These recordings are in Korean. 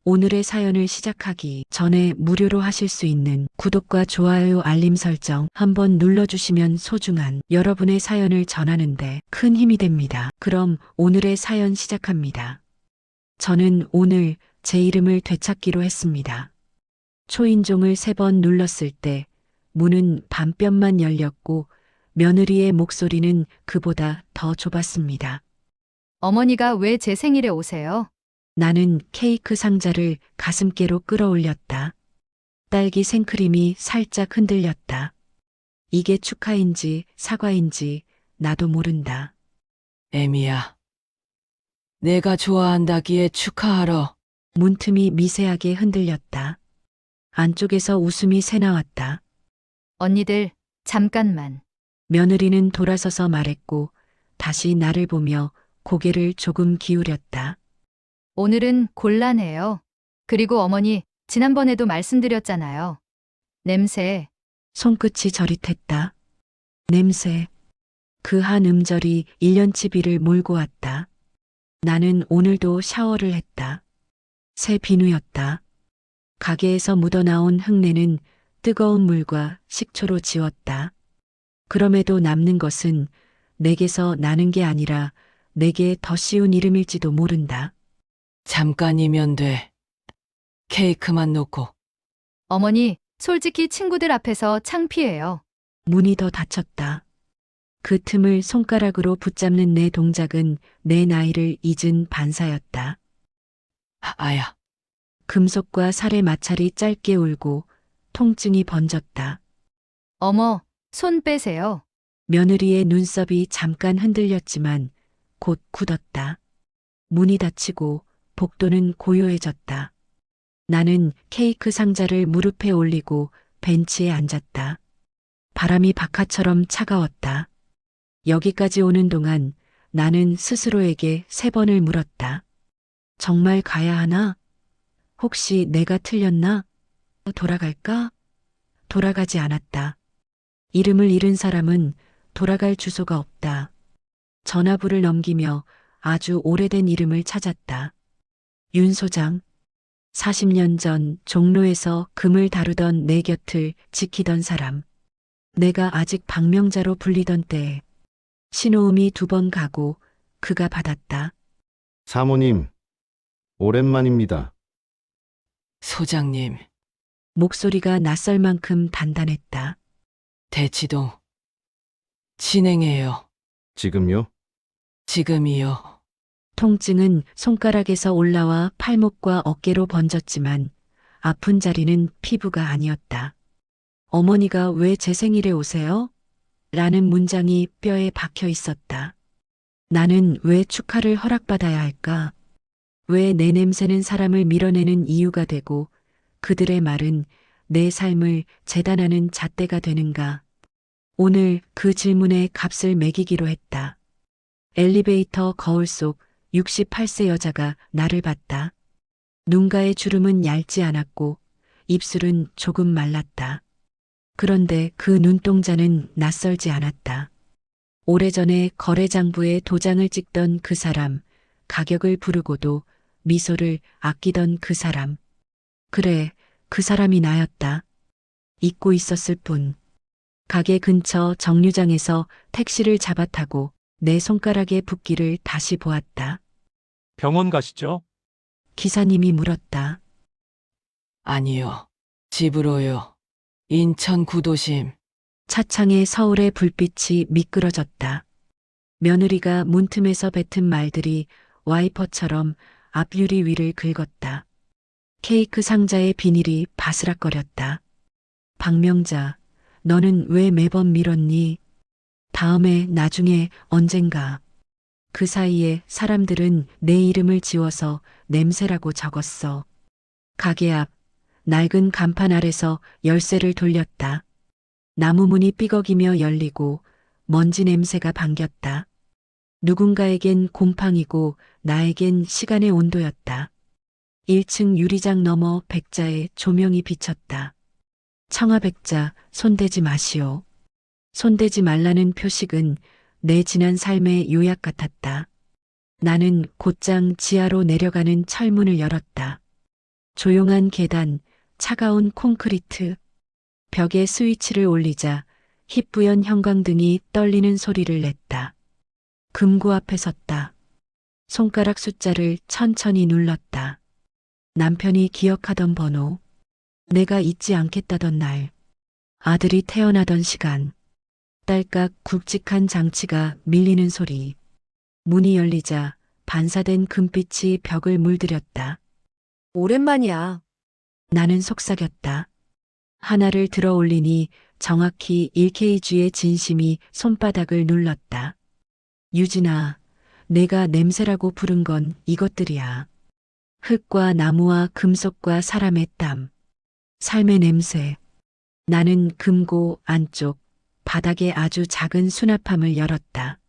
오늘의 사연을 시작하기 전에 무료로 하실 수 있는 구독과 좋아요 알림 설정 한번 눌러주시면 소중한 여러분의 사연을 전하는데 큰 힘이 됩니다. 그럼 오늘의 사연 시작합니다. 저는 오늘 제 이름을 되찾기로 했습니다. 초인종을 3번 눌렀을 때 문은 반뼘만 열렸고 며느리의 목소리는 그보다 더 좁았습니다. 어머니가 왜 제 생일에 오세요? 나는 케이크 상자를 가슴께로 끌어올렸다. 딸기 생크림이 살짝 흔들렸다. 이게 축하인지 사과인지 나도 모른다. 애미야, 내가 좋아한다기에 축하하러. 문틈이 미세하게 흔들렸다. 안쪽에서 웃음이 새나왔다. 언니들, 잠깐만. 며느리는 돌아서서 말했고 다시 나를 보며 고개를 조금 기울였다. 오늘은 곤란해요. 그리고 어머니, 지난번에도 말씀드렸잖아요. 냄새, 손끝이 저릿했다. 냄새. 그 한 음절이 1년치 비를 몰고 왔다. 나는 오늘도 샤워를 했다. 새 비누였다. 가게에서 묻어나온 흙내는 뜨거운 물과 식초로 지웠다. 그럼에도 남는 것은 내게서 나는 게 아니라 내게 더 쉬운 이름일지도 모른다. 잠깐이면 돼. 케이크만 놓고. 어머니, 솔직히 친구들 앞에서 창피해요. 문이 더 닫혔다. 그 틈을 손가락으로 붙잡는 내 동작은 내 나이를 잊은 반사였다. 아야, 금속과 살의 마찰이 짧게 울고 통증이 번졌다. 어머, 손 빼세요. 며느리의 눈썹이 잠깐 흔들렸지만 곧 굳었다. 문이 닫히고 복도는 고요해졌다. 나는 케이크 상자를 무릎에 올리고 벤치에 앉았다. 바람이 박하처럼 차가웠다. 여기까지 오는 동안 나는 스스로에게 3번을 물었다. 정말 가야 하나? 혹시 내가 틀렸나? 돌아갈까? 돌아가지 않았다. 이름을 잃은 사람은 돌아갈 주소가 없다. 전화부를 넘기며 아주 오래된 이름을 찾았다. 윤 소장. 40년 전 종로에서 금을 다루던 내 곁을 지키던 사람. 내가 아직 박명자로 불리던 때에 신호음이 2번 가고 그가 받았다. 사모님, 오랜만입니다. 소장님, 목소리가 낯설 만큼 단단했다. 대치동. 진행해요. 지금요? 지금이요. 통증은 손가락에서 올라와 팔목과 어깨로 번졌지만 아픈 자리는 피부가 아니었다. 어머니가 왜 제 생일에 오세요? 라는 문장이 뼈에 박혀 있었다. 나는 왜 축하를 허락받아야 할까? 왜 내 냄새는 사람을 밀어내는 이유가 되고 그들의 말은 내 삶을 재단하는 잣대가 되는가? 오늘 그 질문에 값을 매기기로 했다. 엘리베이터 거울 속 68세 여자가 나를 봤다. 눈가의 주름은 얇지 않았고 입술은 조금 말랐다. 그런데 그 눈동자는 낯설지 않았다. 오래전에 거래장부에 도장을 찍던 그 사람, 가격을 부르고도 미소를 아끼던 그 사람. 그래, 그 사람이 나였다. 잊고 있었을 뿐. 가게 근처 정류장에서 택시를 잡아타고 내 손가락의 붓기를 다시 보았다. 병원 가시죠? 기사님이 물었다. 아니요. 집으로요. 인천 구도심. 차창에 서울의 불빛이 미끄러졌다. 며느리가 문틈에서 뱉은 말들이 와이퍼처럼 앞유리 위를 긁었다. 케이크 상자의 비닐이 바스락거렸다. 박명자, 너는 왜 매번 밀었니? 다음에, 나중에, 언젠가. 그 사이에 사람들은 내 이름을 지워서 냄새라고 적었어. 가게 앞 낡은 간판 아래서 열쇠를 돌렸다. 나무 문이 삐걱이며 열리고 먼지 냄새가 반겼다. 누군가에겐 곰팡이고 나에겐 시간의 온도였다. 1층 유리장 너머 백자에 조명이 비쳤다. 청아백자, 손대지 마시오. 손대지 말라는 표식은 내 지난 삶의 요약 같았다. 나는 곧장 지하로 내려가는 철문을 열었다. 조용한 계단, 차가운 콘크리트. 벽에 스위치를 올리자 희뿌연 형광등이 떨리는 소리를 냈다. 금고 앞에 섰다. 손가락 숫자를 천천히 눌렀다. 남편이 기억하던 번호. 내가 잊지 않겠다던 날. 아들이 태어나던 시간. 딸깍 굵직한 장치가 밀리는 소리. 문이 열리자 반사된 금빛이 벽을 물들였다. 오랜만이야. 나는 속삭였다. 하나를 들어 올리니 정확히 1kg의 진심이 손바닥을 눌렀다. 유진아, 내가 냄새라고 부른 건 이것들이야. 흙과 나무와 금속과 사람의 땀. 삶의 냄새. 나는 금고 안쪽 바닥에 아주 작은 수납함을 열었다.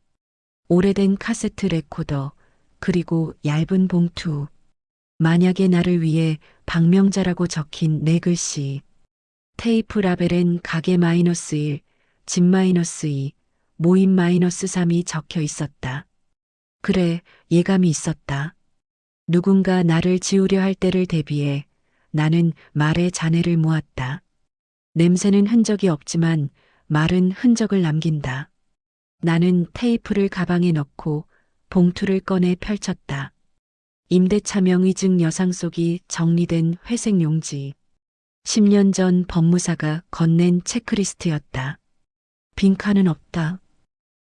오래된 카세트 레코더, 그리고 얇은 봉투. 만약에 나를 위해 박명자라고 적힌 네 글씨. 테이프 라벨엔 가게 -1, 집 -2, 모임 -3이 적혀 있었다. 그래, 예감이 있었다. 누군가 나를 지우려 할 때를 대비해 나는 말의 잔해를 모았다. 냄새는 흔적이 없지만 말은 흔적을 남긴다. 나는 테이프를 가방에 넣고 봉투를 꺼내 펼쳤다. 임대차 명의증 여상속이 정리된 회색 용지. 10년 전 법무사가 건넨 체크리스트였다. 빈칸은 없다.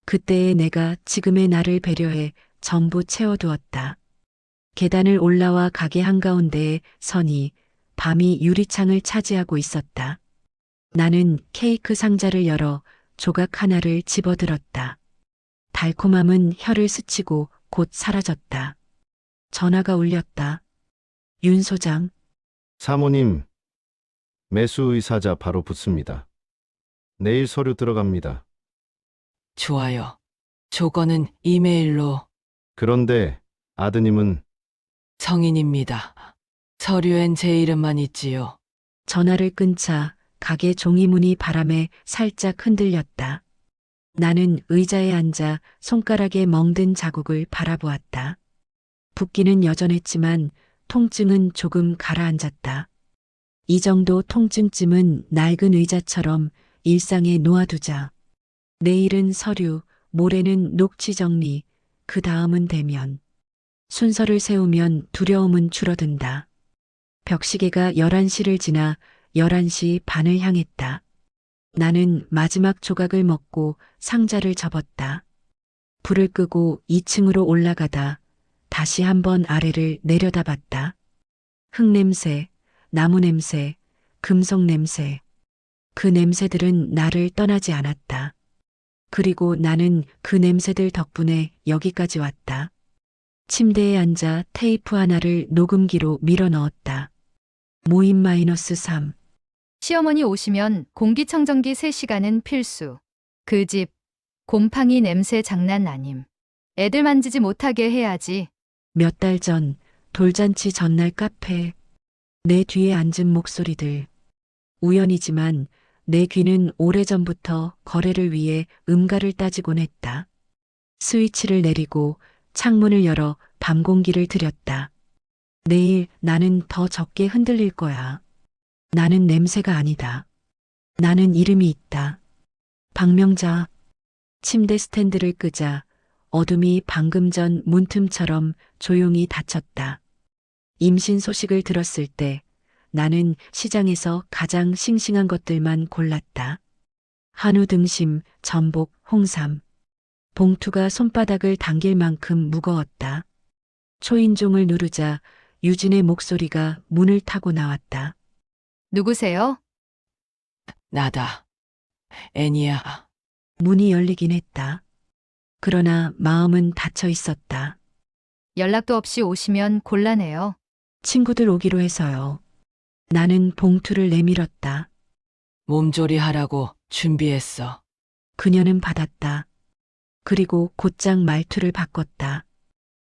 그때의 내가 지금의 나를 배려해 전부 채워두었다. 계단을 올라와 가게 한가운데에 서니 밤이 유리창을 차지하고 있었다. 나는 케이크 상자를 열어 조각 하나를 집어들었다. 달콤함은 혀를 스치고 곧 사라졌다. 전화가 울렸다. 윤 소장. 사모님, 매수 의사자 바로 붙습니다. 내일 서류 들어갑니다. 좋아요. 조건은 이메일로. 그런데 아드님은 성인입니다. 서류엔 제 이름만 있지요. 전화를 끊자 가게 종이문이 바람에 살짝 흔들렸다. 나는 의자에 앉아 손가락에 멍든 자국을 바라보았다. 붓기는 여전했지만 통증은 조금 가라앉았다. 이 정도 통증쯤은 낡은 의자처럼 일상에 놓아두자. 내일은 서류, 모레는 녹취 정리, 그 다음은 대면. 순서를 세우면 두려움은 줄어든다. 벽시계가 11시를 지나 11시 반을 향했다. 나는 마지막 조각을 먹고 상자를 접었다. 불을 끄고 2층으로 올라가다 다시 한번 아래를 내려다봤다. 흙냄새, 나무 냄새, 금속 냄새. 그 냄새들은 나를 떠나지 않았다. 그리고 나는 그 냄새들 덕분에 여기까지 왔다. 침대에 앉아 테이프 하나를 녹음기로 밀어 넣었다. 모임 -3. 시어머니 오시면 공기청정기 3시간은 필수. 그 집 곰팡이 냄새 장난 아님. 애들 만지지 못하게 해야지. 몇 달 전 돌잔치 전날 카페. 내 뒤에 앉은 목소리들. 우연이지만 내 귀는 오래전부터 거래를 위해 음가를 따지곤 했다. 스위치를 내리고 창문을 열어 밤 공기를 들였다. 내일 나는 더 적게 흔들릴 거야. 나는 냄새가 아니다. 나는 이름이 있다. 박명자. 침대 스탠드를 끄자 어둠이 방금 전 문틈처럼 조용히 닫혔다. 임신 소식을 들었을 때 나는 시장에서 가장 싱싱한 것들만 골랐다. 한우 등심, 전복, 홍삼. 봉투가 손바닥을 당길 만큼 무거웠다. 초인종을 누르자 유진의 목소리가 문을 타고 나왔다. 누구세요? 나다. 애니야. 문이 열리긴 했다. 그러나 마음은 닫혀 있었다. 연락도 없이 오시면 곤란해요. 친구들 오기로 해서요. 나는 봉투를 내밀었다. 몸조리 하라고 준비했어. 그녀는 받았다. 그리고 곧장 말투를 바꿨다.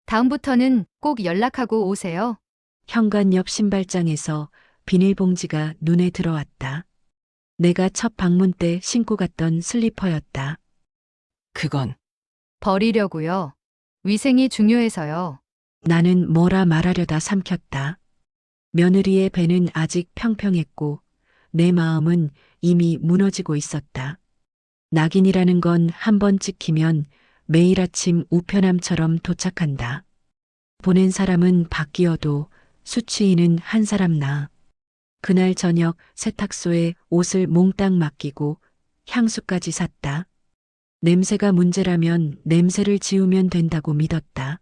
다음부터는 꼭 연락하고 오세요. 현관 옆 신발장에서 비닐봉지가 눈에 들어왔다. 내가 첫 방문 때 신고 갔던 슬리퍼였다. 그건 버리려고요. 위생이 중요해서요. 나는 뭐라 말하려다 삼켰다. 며느리의 배는 아직 평평했고 내 마음은 이미 무너지고 있었다. 낙인이라는 건 한 번 찍히면 매일 아침 우편함처럼 도착한다. 보낸 사람은 바뀌어도 수취인은 한 사람 나. 그날 저녁 세탁소에 옷을 몽땅 맡기고 향수까지 샀다. 냄새가 문제라면 냄새를 지우면 된다고 믿었다.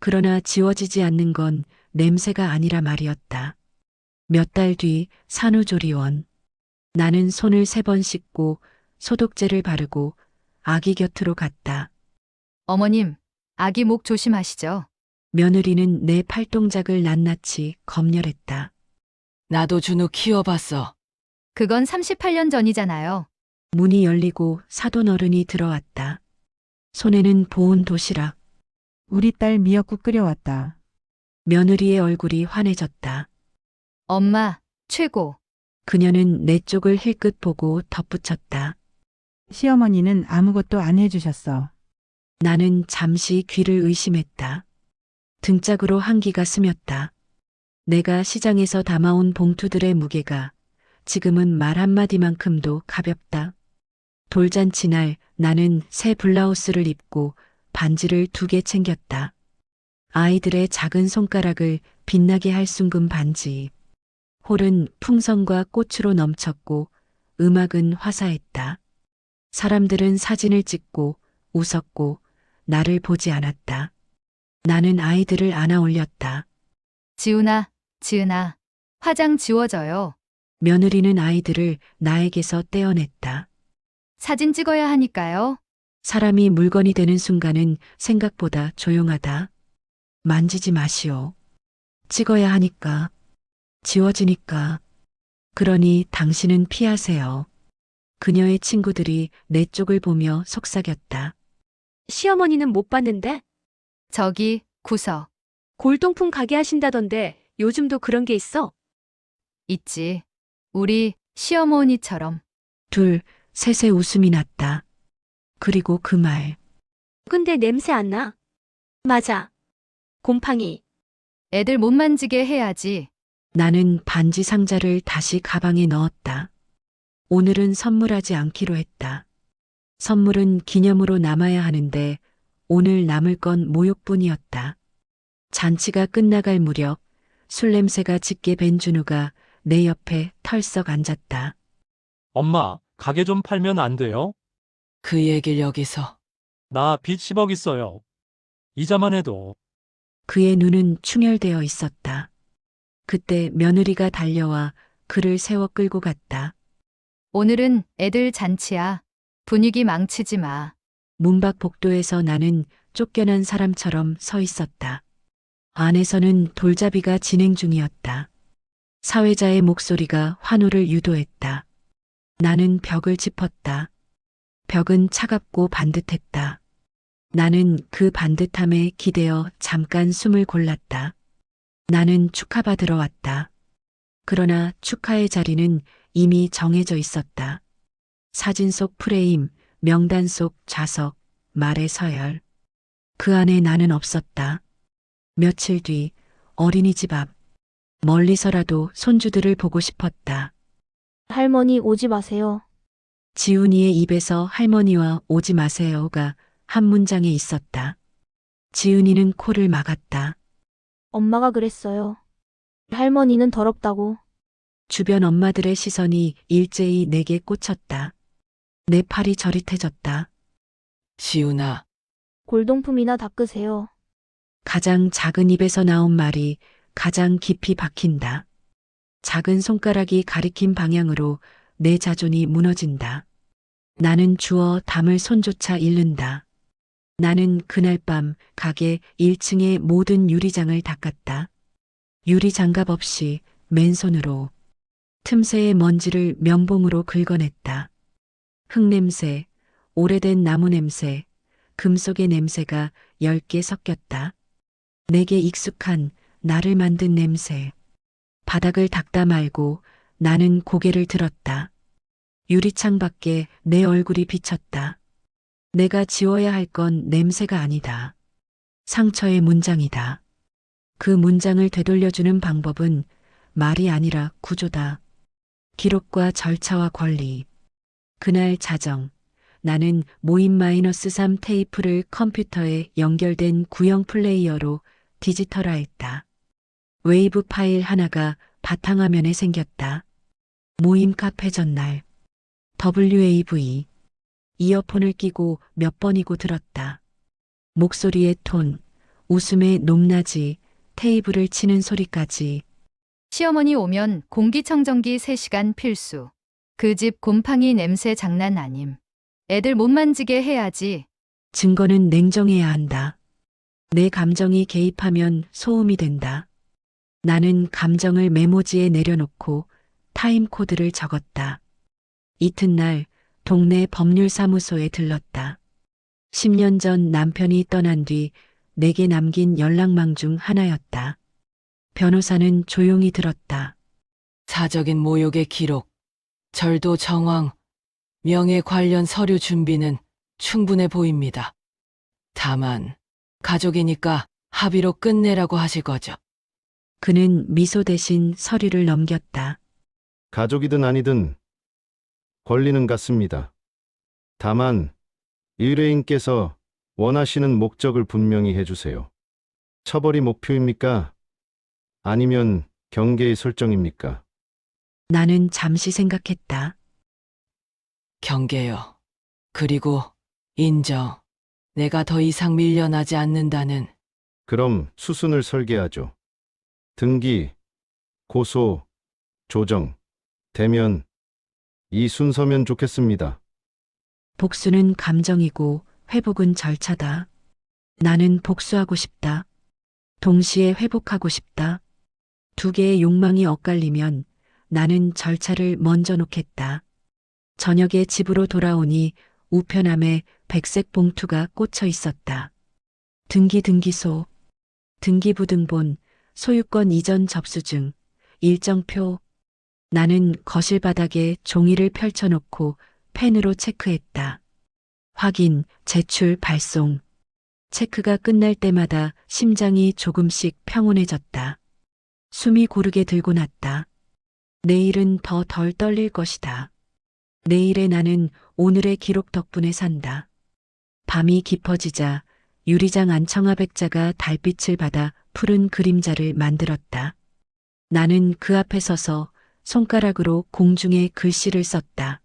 그러나 지워지지 않는 건 냄새가 아니라 말이었다. 몇 달 뒤 산후조리원. 나는 손을 3번 씻고 소독제를 바르고 아기 곁으로 갔다. 어머님, 아기 목 조심하시죠. 며느리는 내 팔동작을 낱낱이 검열했다. 나도 준우 키워봤어. 그건 38년 전이잖아요. 문이 열리고 사돈 어른이 들어왔다. 손에는 보온 도시락. 우리 딸 미역국 끓여왔다. 며느리의 얼굴이 환해졌다. 엄마, 최고. 그녀는 내 쪽을 힐끗 보고 덧붙였다. 시어머니는 아무것도 안 해주셨어. 나는 잠시 귀를 의심했다. 등짝으로 한기가 스몄다. 내가 시장에서 담아온 봉투들의 무게가 지금은 말 한마디만큼도 가볍다. 돌잔치 날 나는 새 블라우스를 입고 반지를 2개 챙겼다. 아이들의 작은 손가락을 빛나게 할 숭근 반지. 홀은 풍선과 꽃으로 넘쳤고 음악은 화사했다. 사람들은 사진을 찍고 웃었고 나를 보지 않았다. 나는 아이들을 안아 올렸다. 지훈아, 지은아, 화장 지워져요. 며느리는 아이들을 나에게서 떼어냈다. 사진 찍어야 하니까요. 사람이 물건이 되는 순간은 생각보다 조용하다. 만지지 마시오. 찍어야 하니까. 지워지니까. 그러니 당신은 피하세요. 그녀의 친구들이 내 쪽을 보며 속삭였다. 시어머니는 못 봤는데? 저기, 구석. 골동품 가게 하신다던데 요즘도 그런 게 있어? 있지. 우리 시어머니처럼. 둘, 셋의 웃음이 났다. 그리고 그 말. 근데 냄새 안 나? 맞아. 곰팡이. 애들 못 만지게 해야지. 나는 반지 상자를 다시 가방에 넣었다. 오늘은 선물하지 않기로 했다. 선물은 기념으로 남아야 하는데 오늘 남을 건 모욕뿐이었다. 잔치가 끝나갈 무렵 술 냄새가 짙게 밴 준우가 내 옆에 털썩 앉았다. 엄마, 가게 좀 팔면 안 돼요? 그 얘길 여기서. 나 빚 10억 있어요. 이자만 해도. 그의 눈은 충혈되어 있었다. 그때 며느리가 달려와 그를 세워 끌고 갔다. 오늘은 애들 잔치야. 분위기 망치지 마. 문밖 복도에서 나는 쫓겨난 사람처럼 서 있었다. 안에서는 돌잡이가 진행 중이었다. 사회자의 목소리가 환호를 유도했다. 나는 벽을 짚었다. 벽은 차갑고 반듯했다. 나는 그 반듯함에 기대어 잠깐 숨을 골랐다. 나는 축하받으러 왔다. 그러나 축하의 자리는 이미 정해져 있었다. 사진 속 프레임, 명단 속 좌석, 말의 서열. 그 안에 나는 없었다. 며칠 뒤 어린이집 앞. 멀리서라도 손주들을 보고 싶었다. 할머니 오지 마세요. 지훈이의 입에서 할머니와 오지 마세요가 한 문장에 있었다. 지훈이는 코를 막았다. 엄마가 그랬어요. 할머니는 더럽다고. 주변 엄마들의 시선이 일제히 내게 꽂혔다. 내 팔이 저릿해졌다. 지훈아, 골동품이나 닦으세요. 가장 작은 입에서 나온 말이 가장 깊이 박힌다. 작은 손가락이 가리킨 방향으로 내 자존이 무너진다. 나는 주워 담을 손조차 잃는다. 나는 그날 밤 가게 1층의 모든 유리장을 닦았다. 유리장갑 없이 맨손으로 틈새의 먼지를 면봉으로 긁어냈다. 흙냄새, 오래된 나무 냄새, 금속의 냄새가 10개 섞였다. 내게 익숙한 나를 만든 냄새. 바닥을 닦다 말고 나는 고개를 들었다. 유리창 밖에 내 얼굴이 비쳤다. 내가 지워야 할 건 냄새가 아니다. 상처의 문장이다. 그 문장을 되돌려주는 방법은 말이 아니라 구조다. 기록과 절차와 권리. 그날 자정, 나는 모임 -3 테이프를 컴퓨터에 연결된 구형 플레이어로 디지털화했다. 웨이브 파일 하나가 바탕화면에 생겼다. 모임 카페 전날. WAV. 이어폰을 끼고 몇 번이고 들었다. 목소리의 톤, 웃음의 높낮이, 테이블을 치는 소리까지. 시어머니 오면 공기청정기 3시간 필수. 그 집 곰팡이 냄새 장난 아님. 애들 못 만지게 해야지. 증거는 냉정해야 한다. 내 감정이 개입하면 소음이 된다. 나는 감정을 메모지에 내려놓고 타임코드를 적었다. 이튿날 동네 법률사무소에 들렀다. 10년 전 남편이 떠난 뒤 내게 남긴 연락망 중 하나였다. 변호사는 조용히 들었다. 사적인 모욕의 기록, 절도 정황, 명예 관련 서류 준비는 충분해 보입니다. 다만 가족이니까 합의로 끝내라고 하실 거죠. 그는 미소 대신 서류를 넘겼다. 가족이든 아니든 권리는 같습니다. 다만 의뢰인께서 원하시는 목적을 분명히 해주세요. 처벌이 목표입니까? 아니면 경계의 설정입니까? 나는 잠시 생각했다. 경계요. 그리고 인정. 내가 더 이상 밀려나지 않는다는. 그럼 수순을 설계하죠. 등기, 고소, 조정, 대면. 이 순서면 좋겠습니다. 복수는 감정이고 회복은 절차다. 나는 복수하고 싶다. 동시에 회복하고 싶다. 두 개의 욕망이 엇갈리면 나는 절차를 먼저 놓겠다. 저녁에 집으로 돌아오니 우편함에 백색 봉투가 꽂혀 있었다. 등기소, 등기부등본, 소유권 이전 접수증, 일정표. 나는 거실 바닥에 종이를 펼쳐놓고 펜으로 체크했다. 확인, 제출, 발송. 체크가 끝날 때마다 심장이 조금씩 평온해졌다. 숨이 고르게 들고 났다. 내일은 더 덜 떨릴 것이다. 내일의 나는 오늘의 기록 덕분에 산다. 밤이 깊어지자 유리장 안청아백자가 달빛을 받아 푸른 그림자를 만들었다. 나는 그 앞에 서서 손가락으로 공중에 글씨를 썼다.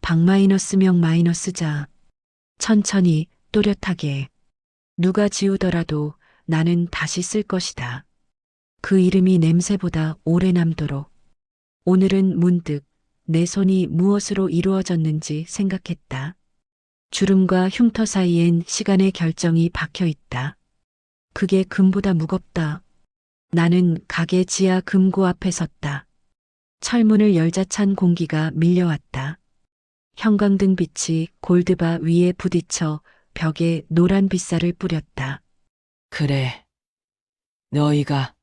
박-명 -자. 천천히 또렷하게. 누가 지우더라도 나는 다시 쓸 것이다. 그 이름이 냄새보다 오래 남도록. 오늘은 문득 내 손이 무엇으로 이루어졌는지 생각했다. 주름과 흉터 사이엔 시간의 결정이 박혀 있다. 그게 금보다 무겁다. 나는 가게 지하 금고 앞에 섰다. 철문을 열자 찬 공기가 밀려왔다. 형광등 빛이 골드바 위에 부딪혀 벽에 노란 빗살을 뿌렸다. 그래. 너희가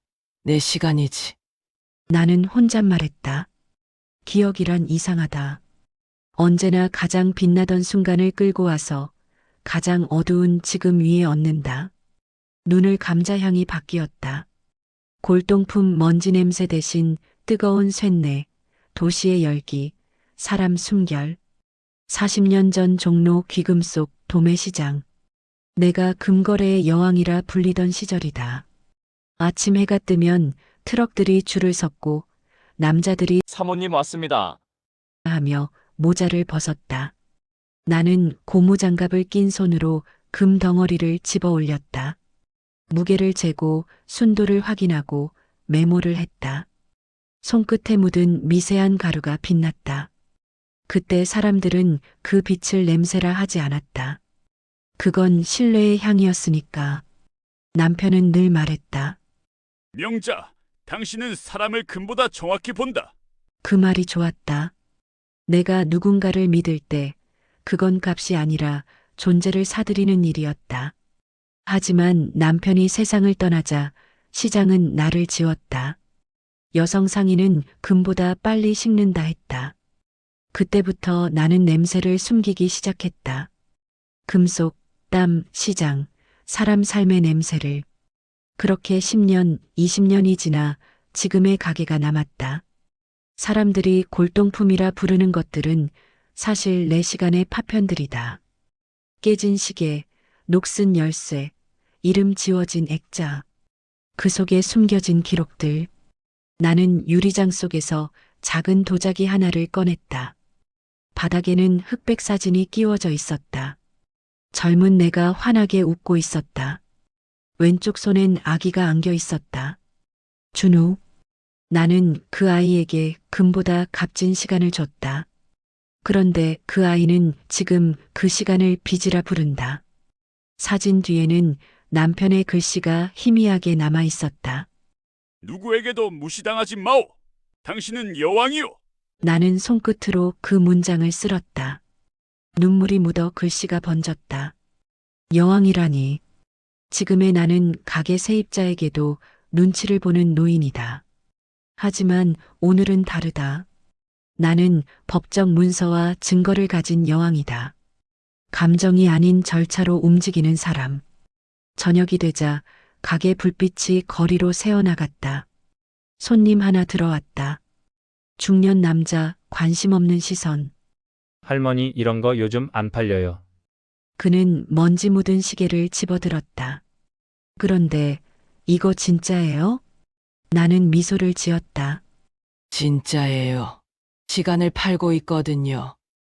내 시간이지. 나는 혼잣말했다. 기억이란 이상하다. 언제나 가장 빛나던 순간을 끌고 와서 가장 어두운 지금 위에 얹는다. 눈을 감자향이 바뀌었다. 골동품 먼지 냄새 대신 뜨거운 쇳내, 도시의 열기, 사람 숨결. 40년 전 종로 귀금 속 도매시장. 내가 금거래의 여왕이라 불리던 시절이다. 아침 해가 뜨면 트럭들이 줄을 섰고 남자들이 사모님 왔습니다. 하며 모자를 벗었다. 나는 고무장갑을 낀 손으로 금 덩어리를 집어 올렸다. 무게를 재고 순도를 확인하고 메모를 했다. 손끝에 묻은 미세한 가루가 빛났다. 그때 사람들은 그 빛을 냄새라 하지 않았다. 그건 신뢰의 향이었으니까. 남편은 늘 말했다. 명자, 당신은 사람을 금보다 정확히 본다. 그 말이 좋았다. 내가 누군가를 믿을 때 그건 값이 아니라 존재를 사들이는 일이었다. 하지만 남편이 세상을 떠나자 시장은 나를 지웠다. 여성 상인은 금보다 빨리 식는다 했다. 그때부터 나는 냄새를 숨기기 시작했다. 금속, 땀, 시장, 사람 삶의 냄새를. 그렇게 10년, 20년이 지나 지금의 가게가 남았다. 사람들이 골동품이라 부르는 것들은 사실 내 시간의 파편들이다. 깨진 시계, 녹슨 열쇠, 이름 지워진 액자. 그 속에 숨겨진 기록들. 나는 유리장 속에서 작은 도자기 하나를 꺼냈다. 바닥에는 흑백 사진이 끼워져 있었다. 젊은 내가 환하게 웃고 있었다. 왼쪽 손엔 아기가 안겨 있었다. 준우. 나는 그 아이에게 금보다 값진 시간을 줬다. 그런데 그 아이는 지금 그 시간을 빚이라 부른다. 사진 뒤에는 남편의 글씨가 희미하게 남아 있었다. 누구에게도 무시당하지 마오. 당신은 여왕이오. 나는 손끝으로 그 문장을 쓸었다. 눈물이 묻어 글씨가 번졌다. 여왕이라니. 지금의 나는 가게 세입자에게도 눈치를 보는 노인이다. 하지만 오늘은 다르다. 나는 법적 문서와 증거를 가진 여왕이다. 감정이 아닌 절차로 움직이는 사람. 저녁이 되자 가게 불빛이 거리로 새어나갔다. 손님 하나 들어왔다. 중년 남자, 관심 없는 시선. 할머니 이런 거 요즘 안 팔려요. 그는 먼지 묻은 시계를 집어들었다. 그런데 이거 진짜예요? 나는 미소를 지었다. 진짜예요. 시간을 팔고 있거든요.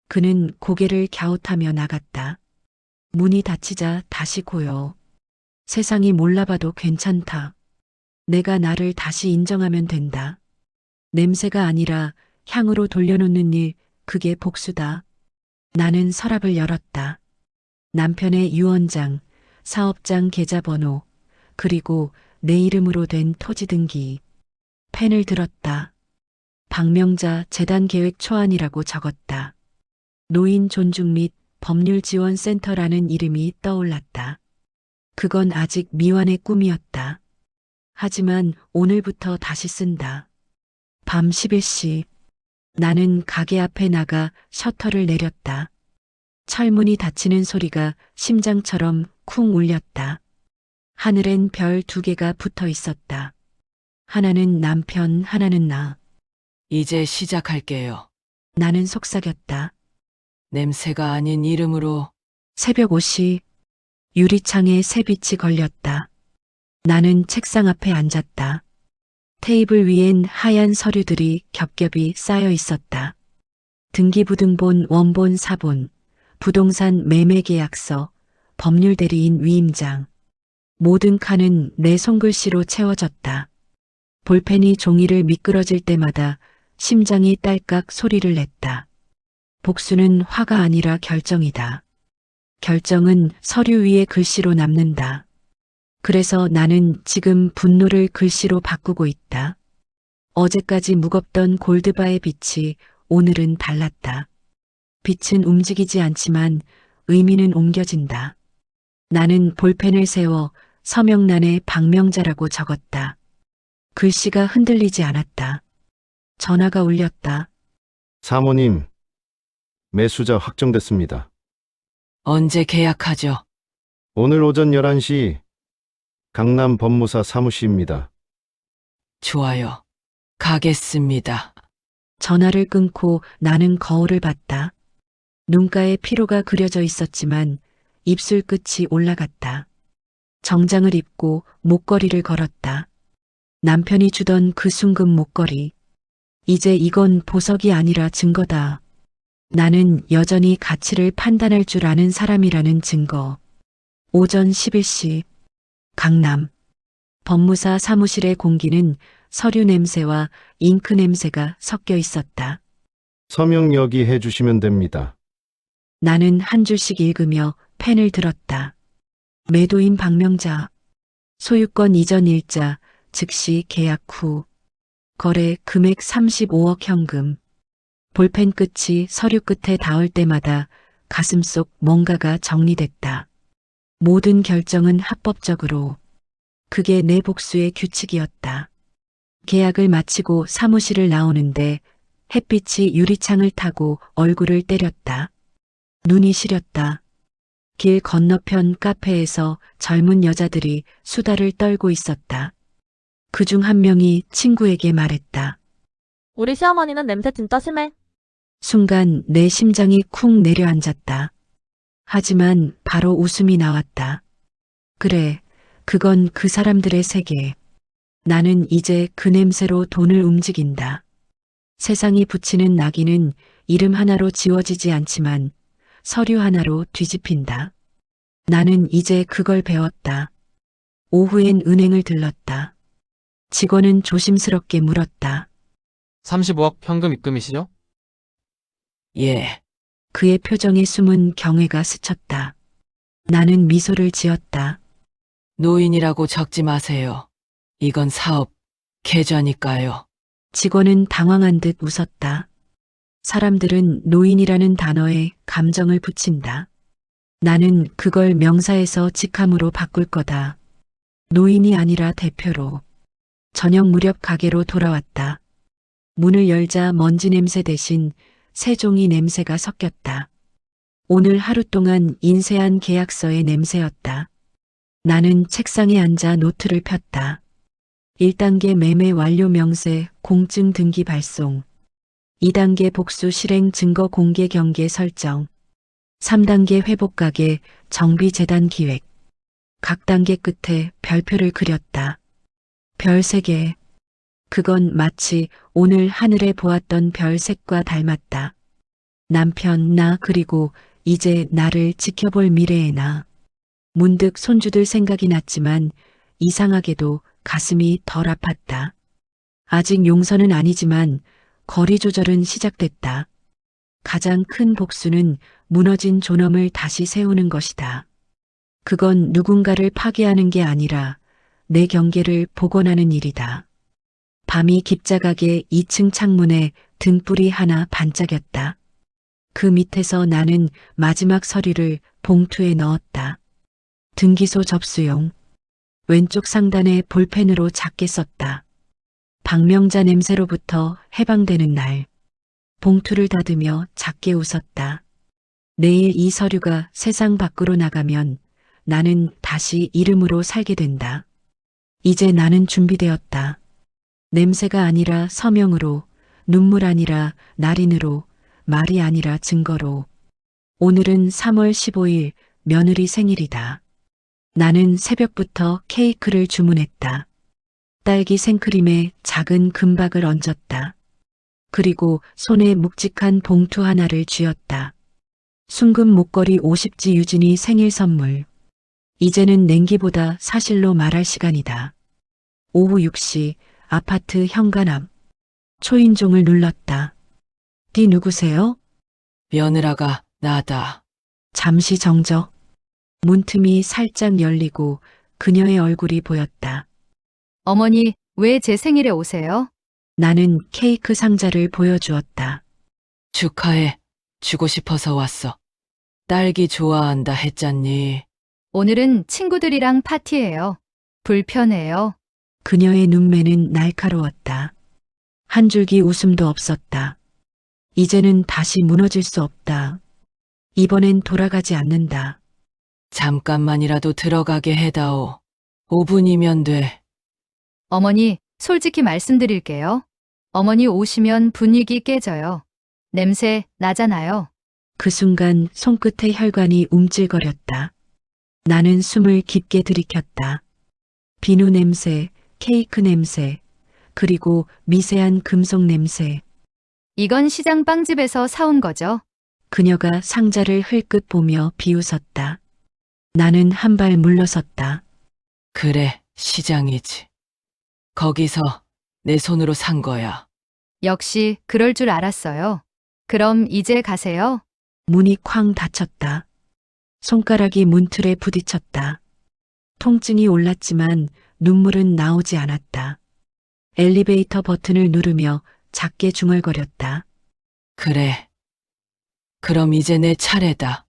그는 고개를 갸웃하며 나갔다. 문이 닫히자 다시 고요. 세상이 몰라봐도 괜찮다. 내가 나를 다시 인정하면 된다. 냄새가 아니라 향으로 돌려놓는 일, 그게 복수다. 나는 서랍을 열었다. 남편의 유언장, 사업장 계좌번호, 그리고 내 이름으로 된 토지 등기. 펜을 들었다. 박명자 재단 계획 초안이라고 적었다. 노인 존중 및 법률 지원 센터라는 이름이 떠올랐다. 그건 아직 미완의 꿈이었다. 하지만 오늘부터 다시 쓴다. 밤 11시. 나는 가게 앞에 나가 셔터를 내렸다. 철문이 닫히는 소리가 심장처럼 쿵 울렸다. 하늘엔 별 2개가 붙어 있었다. 하나는 남편, 하나는 나. 이제 시작할게요. 나는 속삭였다. 냄새가 아닌 이름으로. 새벽 5시. 유리창에 새빛이 걸렸다. 나는 책상 앞에 앉았다. 테이블 위엔 하얀 서류들이 겹겹이 쌓여 있었다. 등기부등본, 원본, 사본, 부동산 매매계약서, 법률대리인 위임장. 모든 칸은 내 손글씨로 채워졌다. 볼펜이 종이를 미끄러질 때마다 심장이 딸깍 소리를 냈다. 복수는 화가 아니라 결정이다. 결정은 서류 위에 글씨로 남는다. 그래서 나는 지금 분노를 글씨로 바꾸고 있다. 어제까지 무겁던 골드바의 빛이 오늘은 달랐다. 빛은 움직이지 않지만 의미는 옮겨진다. 나는 볼펜을 세워 서명란에 박명자라고 적었다. 글씨가 흔들리지 않았다. 전화가 울렸다. 사모님, 매수자 확정됐습니다. 언제 계약하죠? 오늘 오전 11시 강남 법무사 사무실입니다. 좋아요. 가겠습니다. 전화를 끊고 나는 거울을 봤다. 눈가에 피로가 그려져 있었지만 입술 끝이 올라갔다. 정장을 입고 목걸이를 걸었다. 남편이 주던 그 순금 목걸이. 이제 이건 보석이 아니라 증거다. 나는 여전히 가치를 판단할 줄 아는 사람이라는 증거. 오전 11시. 강남. 법무사 사무실의 공기는 서류 냄새와 잉크 냄새가 섞여 있었다. 서명 여기 해주시면 됩니다. 나는 한 줄씩 읽으며 펜을 들었다. 매도인 박명자. 소유권 이전 일자, 즉시 계약 후. 거래 금액 35억 현금. 볼펜 끝이 서류 끝에 닿을 때마다 가슴속 뭔가가 정리됐다. 모든 결정은 합법적으로. 그게 내 복수의 규칙이었다. 계약을 마치고 사무실을 나오는데 햇빛이 유리창을 타고 얼굴을 때렸다. 눈이 시렸다. 길 건너편 카페에서 젊은 여자들이 수다를 떨고 있었다. 그중 한 명이 친구에게 말했다. 우리 시어머니는 냄새 진짜 심해. 순간 내 심장이 쿵 내려앉았다. 하지만 바로 웃음이 나왔다. 그래, 그건 그 사람들의 세계. 나는 이제 그 냄새로 돈을 움직인다. 세상이 붙이는 낙인은 이름 하나로 지워지지 않지만 서류 하나로 뒤집힌다. 나는 이제 그걸 배웠다. 오후엔 은행을 들렀다. 직원은 조심스럽게 물었다. 35억 현금 입금이시죠? 예, 그의 표정에 숨은 경외가 스쳤다. 나는 미소를 지었다. 노인이라고 적지 마세요. 이건 사업 계좌니까요. 직원은 당황한 듯 웃었다. 사람들은 노인이라는 단어에 감정을 붙인다. 나는 그걸 명사에서 직함으로 바꿀 거다. 노인이 아니라 대표로. 저녁 무렵 가게로 돌아왔다. 문을 열자 먼지 냄새 대신 새종이 냄새가 섞였다. 오늘 하루 동안 인쇄한 계약서의 냄새였다. 나는 책상에 앉아 노트를 폈다. 1단계 매매 완료 명세 공증 등기 발송. 2단계 복수 실행 증거 공개 경계 설정. 3단계 회복 가게 정비 재단 기획. 각 단계 끝에 별표를 그렸다. 별 3개. 그건 마치 오늘 하늘에 보았던 별 색과 닮았다. 남편 나 그리고 이제 나를 지켜볼 미래의 나. 문득 손주들 생각이 났지만 이상하게도 가슴이 덜 아팠다. 아직 용서는 아니지만 거리 조절은 시작됐다. 가장 큰 복수는 무너진 존엄을 다시 세우는 것이다. 그건 누군가를 파괴하는 게 아니라 내 경계를 복원하는 일이다. 밤이 깊작하게 2층 창문에 등불이 하나 반짝였다. 그 밑에서 나는 마지막 서류를 봉투에 넣었다. 등기소 접수용. 왼쪽 상단에 볼펜으로 작게 썼다. 박명자 냄새로부터 해방되는 날. 봉투를 닫으며 작게 웃었다. 내일 이 서류가 세상 밖으로 나가면 나는 다시 이름으로 살게 된다. 이제 나는 준비되었다. 냄새가 아니라 서명으로, 눈물 아니라 날인으로, 말이 아니라 증거로. 오늘은 3월 15일 며느리 생일이다. 나는 새벽부터 케이크를 주문했다. 딸기 생크림에 작은 금박을 얹었다. 그리고 손에 묵직한 봉투 하나를 쥐었다. 순금 목걸이 50지 유진이 생일 선물. 이제는 냉기보다 사실로 말할 시간이다. 오후 6시 아파트 현관 앞. 초인종을 눌렀다. 네 누구세요? 며느라가 나다. 잠시 정적. 문틈이 살짝 열리고 그녀의 얼굴이 보였다. 어머니, 왜 제 생일에 오세요? 나는 케이크 상자를 보여주었다. 축하해. 주고 싶어서 왔어. 딸기 좋아한다 했잖니. 오늘은 친구들이랑 파티예요. 불편해요. 그녀의 눈매는 날카로웠다. 한 줄기 웃음도 없었다. 이제는 다시 무너질 수 없다. 이번엔 돌아가지 않는다. 잠깐만이라도 들어가게 해다오. 5분이면 돼. 어머니, 솔직히 말씀드릴게요. 어머니 오시면 분위기 깨져요. 냄새 나잖아요. 그 순간 손끝의 혈관이 움찔거렸다. 나는 숨을 깊게 들이켰다. 비누 냄새, 케이크 냄새, 그리고 미세한 금속 냄새. 이건 시장 빵집에서 사온 거죠. 그녀가 상자를 흘끗 보며 비웃었다. 나는 한 발 물러섰다. 그래, 시장이지. 거기서 내 손으로 산 거야. 역시 그럴 줄 알았어요. 그럼 이제 가세요. 문이 쾅 닫혔다. 손가락이 문틀에 부딪혔다. 통증이 올랐지만 눈물은 나오지 않았다. 엘리베이터 버튼을 누르며 작게 중얼거렸다. 그래. 그럼 이제 내 차례다.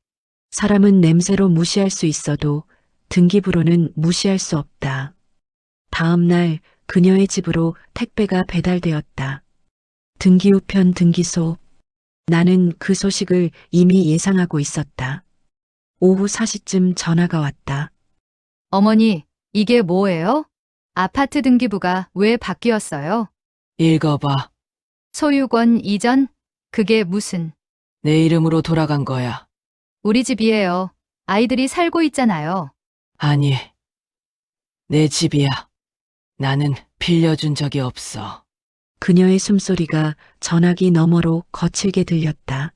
사람은 냄새로 무시할 수 있어도 등기부로는 무시할 수 없다. 다음 날 그녀의 집으로 택배가 배달되었다. 등기우편 등기소. 나는 그 소식을 이미 예상하고 있었다. 오후 4시쯤 전화가 왔다. 어머니, 이게 뭐예요? 아파트 등기부가 왜 바뀌었어요? 읽어봐. 소유권 이전? 그게 무슨? 내 이름으로 돌아간 거야. 우리 집이에요. 아이들이 살고 있잖아요. 아니, 내 집이야. 나는 빌려준 적이 없어. 그녀의 숨소리가 전화기 너머로 거칠게 들렸다.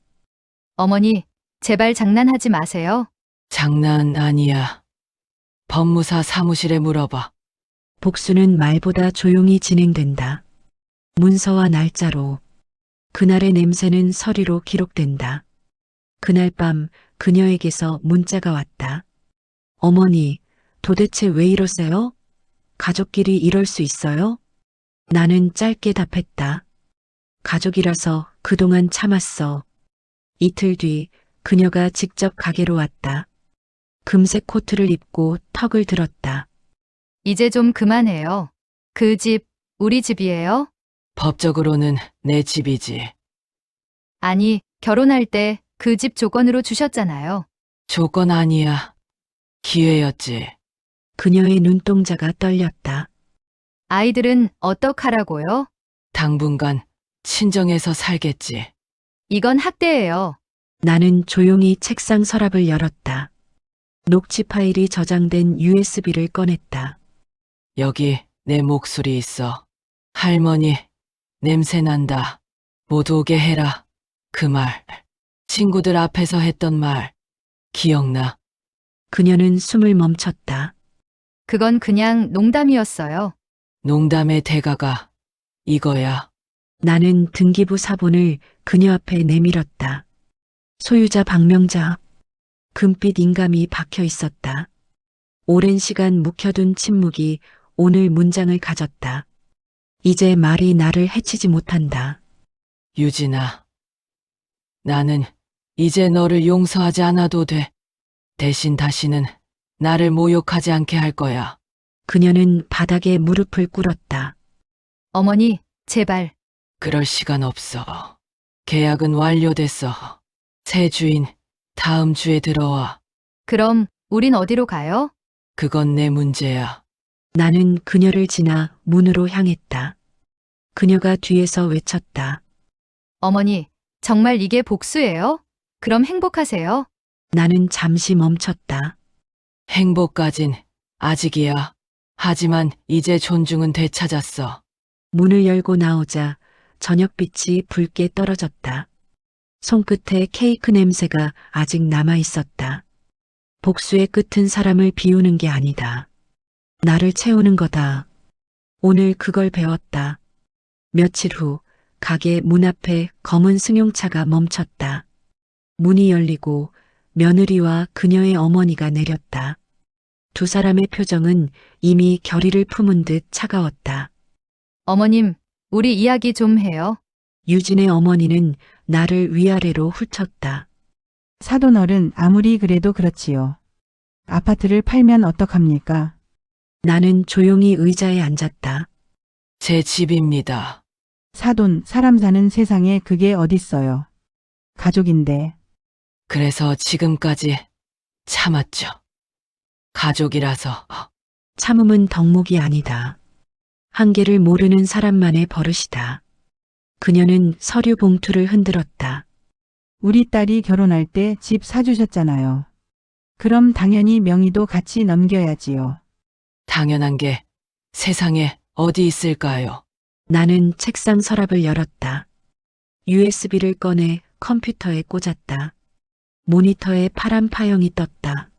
어머니, 제발 장난하지 마세요. 장난 아니야. 법무사 사무실에 물어봐. 복수는 말보다 조용히 진행된다. 문서와 날짜로. 그날의 냄새는 서류로 기록된다. 그날 밤 그녀에게서 문자가 왔다. 어머니, 도대체 왜 이러세요? 가족끼리 이럴 수 있어요? 나는 짧게 답했다. 가족이라서 그동안 참았어. 이틀 뒤 그녀가 직접 가게로 왔다. 금색 코트를 입고 턱을 들었다. 이제 좀 그만해요. 그 집, 우리 집이에요? 법적으로는 내 집이지. 아니, 결혼할 때 그 집 조건으로 주셨잖아요. 조건 아니야. 기회였지. 그녀의 눈동자가 떨렸다. 아이들은 어떡하라고요? 당분간 친정에서 살겠지. 이건 학대예요. 나는 조용히 책상 서랍을 열었다. 녹취 파일이 저장된 USB를 꺼냈다. 여기 내 목소리 있어. 할머니, 냄새 난다. 못 오게 해라. 그 말. 친구들 앞에서 했던 말. 기억나. 그녀는 숨을 멈췄다. 그건 그냥 농담이었어요. 농담의 대가가 이거야. 나는 등기부 사본을 그녀 앞에 내밀었다. 소유자 박명자. 금빛 인감이 박혀 있었다. 오랜 시간 묵혀둔 침묵이 오늘 문장을 가졌다. 이제 말이 나를 해치지 못한다. 유진아. 나는 이제 너를 용서하지 않아도 돼. 대신 다시는 나를 모욕하지 않게 할 거야. 그녀는 바닥에 무릎을 꿇었다. 어머니, 제발. 그럴 시간 없어. 계약은 완료됐어. 새 주인 다음 주에 들어와. 그럼 우린 어디로 가요? 그건 내 문제야. 나는 그녀를 지나 문으로 향했다. 그녀가 뒤에서 외쳤다. 어머니, 정말 이게 복수예요? 그럼 행복하세요? 나는 잠시 멈췄다. 행복까진 아직이야. 하지만 이제 존중은 되찾았어. 문을 열고 나오자 저녁빛이 붉게 떨어졌다. 손끝에 케이크 냄새가 아직 남아 있었다. 복수의 끝은 사람을 비우는 게 아니다. 나를 채우는 거다. 오늘 그걸 배웠다. 며칠 후 가게 문 앞에 검은 승용차가 멈췄다. 문이 열리고 며느리와 그녀의 어머니가 내렸다. 두 사람의 표정은 이미 결의를 품은 듯 차가웠다. 어머님, 우리 이야기 좀 해요. 유진의 어머니는 나를 위아래로 훑었다. 사돈어른 아무리 그래도 그렇지요. 아파트를 팔면 어떡합니까? 나는 조용히 의자에 앉았다. 제 집입니다. 사돈, 사람 사는 세상에 그게 어딨어요. 가족인데. 그래서 지금까지 참았죠. 가족이라서. 참음은 덕목이 아니다. 한계를 모르는 사람만의 버릇이다. 그녀는 서류 봉투를 흔들었다. 우리 딸이 결혼할 때 집 사주셨잖아요. 그럼 당연히 명의도 같이 넘겨야지요. 당연한 게 세상에 어디 있을까요? 나는 책상 서랍을 열었다. USB를 꺼내 컴퓨터에 꽂았다. 모니터에 파란 파형이 떴다.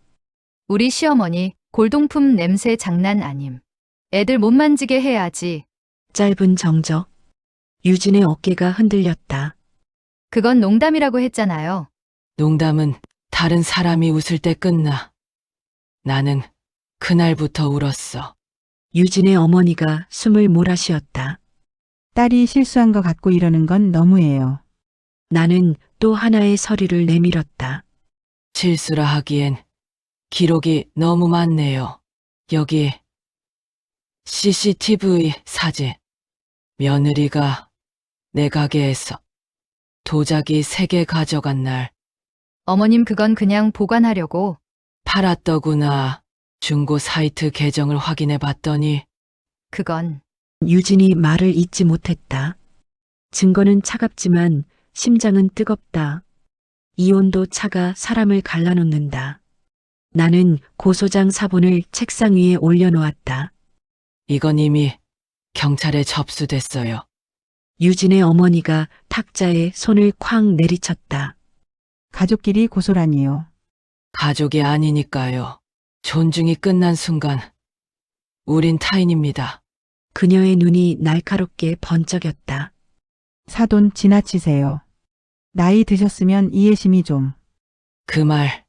우리 시어머니, 골동품 냄새 장난 아님. 애들 못 만지게 해야지. 짧은 정적. 유진의 어깨가 흔들렸다. 그건 농담이라고 했잖아요. 농담은 다른 사람이 웃을 때 끝나. 나는 그날부터 울었어. 유진의 어머니가 숨을 몰아쉬었다. 딸이 실수한 것 같고 이러는 건 너무해요. 나는 또 하나의 서류를 내밀었다. 실수라 하기엔 기록이 너무 많네요. 여기 CCTV 사진. 며느리가 내 가게에서 도자기 3개 가져간 날 어머님, 그건 그냥 보관하려고. 팔았더구나. 중고 사이트 계정을 확인해 봤더니 그건 유진이 말을 잇지 못했다. 증거는 차갑지만 심장은 뜨겁다. 이온도 차가 사람을 갈라놓는다. 나는 고소장 사본을 책상 위에 올려놓았다. 이건 이미 경찰에 접수됐어요. 유진의 어머니가 탁자에 손을 쾅 내리쳤다. 가족끼리 고소라니요. 가족이 아니니까요. 존중이 끝난 순간 우린 타인입니다. 그녀의 눈이 날카롭게 번쩍였다. 사돈 지나치세요. 나이 드셨으면 이해심이 좀. 그 말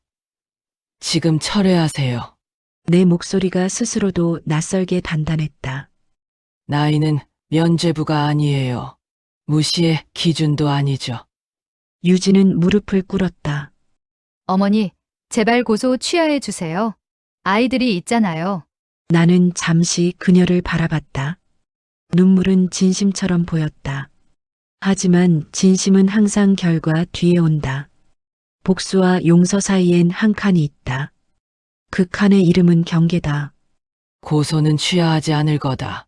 지금 철회하세요. 내 목소리가 스스로도 낯설게 단단했다. 나이는 면죄부가 아니에요. 무시의 기준도 아니죠. 유진은 무릎을 꿇었다. 어머니, 제발 고소 취하해 주세요. 아이들이 있잖아요. 나는 잠시 그녀를 바라봤다. 눈물은 진심처럼 보였다. 하지만 진심은 항상 결과 뒤에 온다. 복수와 용서 사이엔 한 칸이 있다. 그 칸의 이름은 경계다. 고소는 취하하지 않을 거다.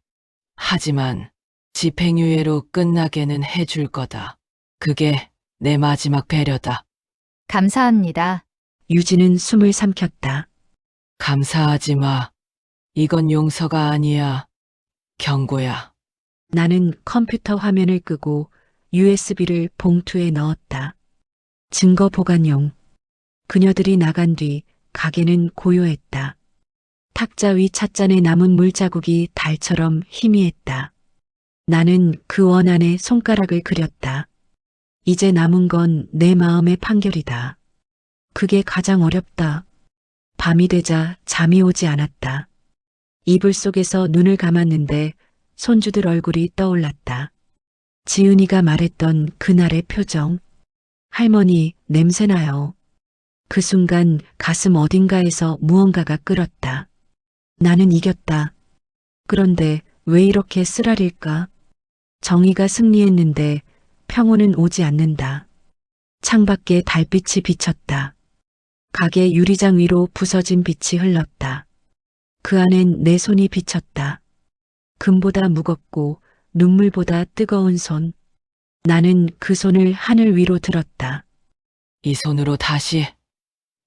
하지만 집행유예로 끝나게는 해줄 거다. 그게 내 마지막 배려다. 감사합니다. 유진은 숨을 삼켰다. 감사하지 마. 이건 용서가 아니야. 경고야. 나는 컴퓨터 화면을 끄고 USB를 봉투에 넣었다. 증거 보관용. 그녀들이 나간 뒤 가게는 고요했다. 탁자 위 찻잔에 남은 물자국이 달처럼 희미했다. 나는 그 원 안에 손가락을 그렸다. 이제 남은 건 내 마음의 판결이다. 그게 가장 어렵다. 밤이 되자 잠이 오지 않았다. 이불 속에서 눈을 감았는데 손주들 얼굴이 떠올랐다. 지은이가 말했던 그날의 표정. 할머니, 냄새나요. 그 순간 가슴 어딘가에서 무언가가 끓었다. 나는 이겼다. 그런데 왜 이렇게 쓰라릴까? 정의가 승리했는데 평온은 오지 않는다. 창밖에 달빛이 비쳤다. 가게 유리장 위로 부서진 빛이 흘렀다. 그 안엔 내 손이 비쳤다. 금보다 무겁고 눈물보다 뜨거운 손. 나는 그 손을 하늘 위로 들었다. 이 손으로 다시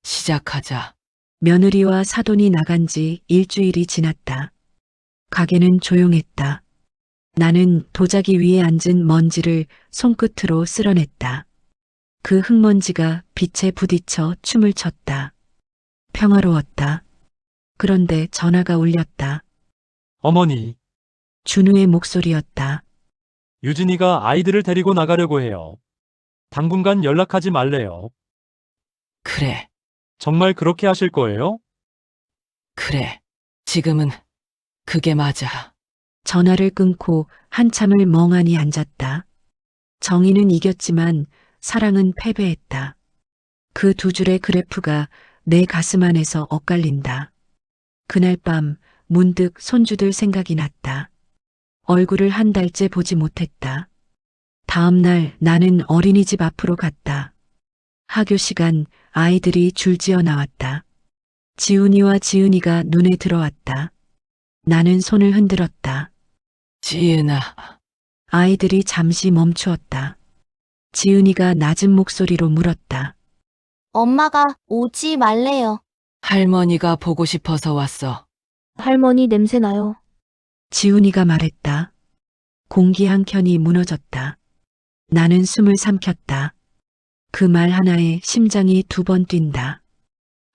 시작하자. 며느리와 사돈이 나간 지 일주일이 지났다. 가게는 조용했다. 나는 도자기 위에 앉은 먼지를 손끝으로 쓸어냈다. 그 흙먼지가 빛에 부딪혀 춤을 췄다. 평화로웠다. 그런데 전화가 울렸다. 어머니, 준우의 목소리였다. 유진이가 아이들을 데리고 나가려고 해요. 당분간 연락하지 말래요. 그래, 정말 그렇게 하실 거예요? 그래. 지금은 그게 맞아. 전화를 끊고 한참을 멍하니 앉았다. 정의는 이겼지만 사랑은 패배했다. 그 두 줄의 그래프가 내 가슴 안에서 엇갈린다. 그날 밤 문득 손주들 생각이 났다. 얼굴을 한 달째 보지 못했다. 다음 날 나는 어린이집 앞으로 갔다. 학교 시간 아이들이 줄지어 나왔다. 지훈이와 지은이가 눈에 들어왔다. 나는 손을 흔들었다. 지은아, 아이들이 잠시 멈추었다. 지은이가 낮은 목소리로 물었다. 엄마가 오지 말래요. 할머니가 보고 싶어서 왔어. 할머니 냄새나요. 지훈이가 말했다. 공기 한 켠이 무너졌다. 나는 숨을 삼켰다. 그 말 하나에 심장이 두 번 뛴다.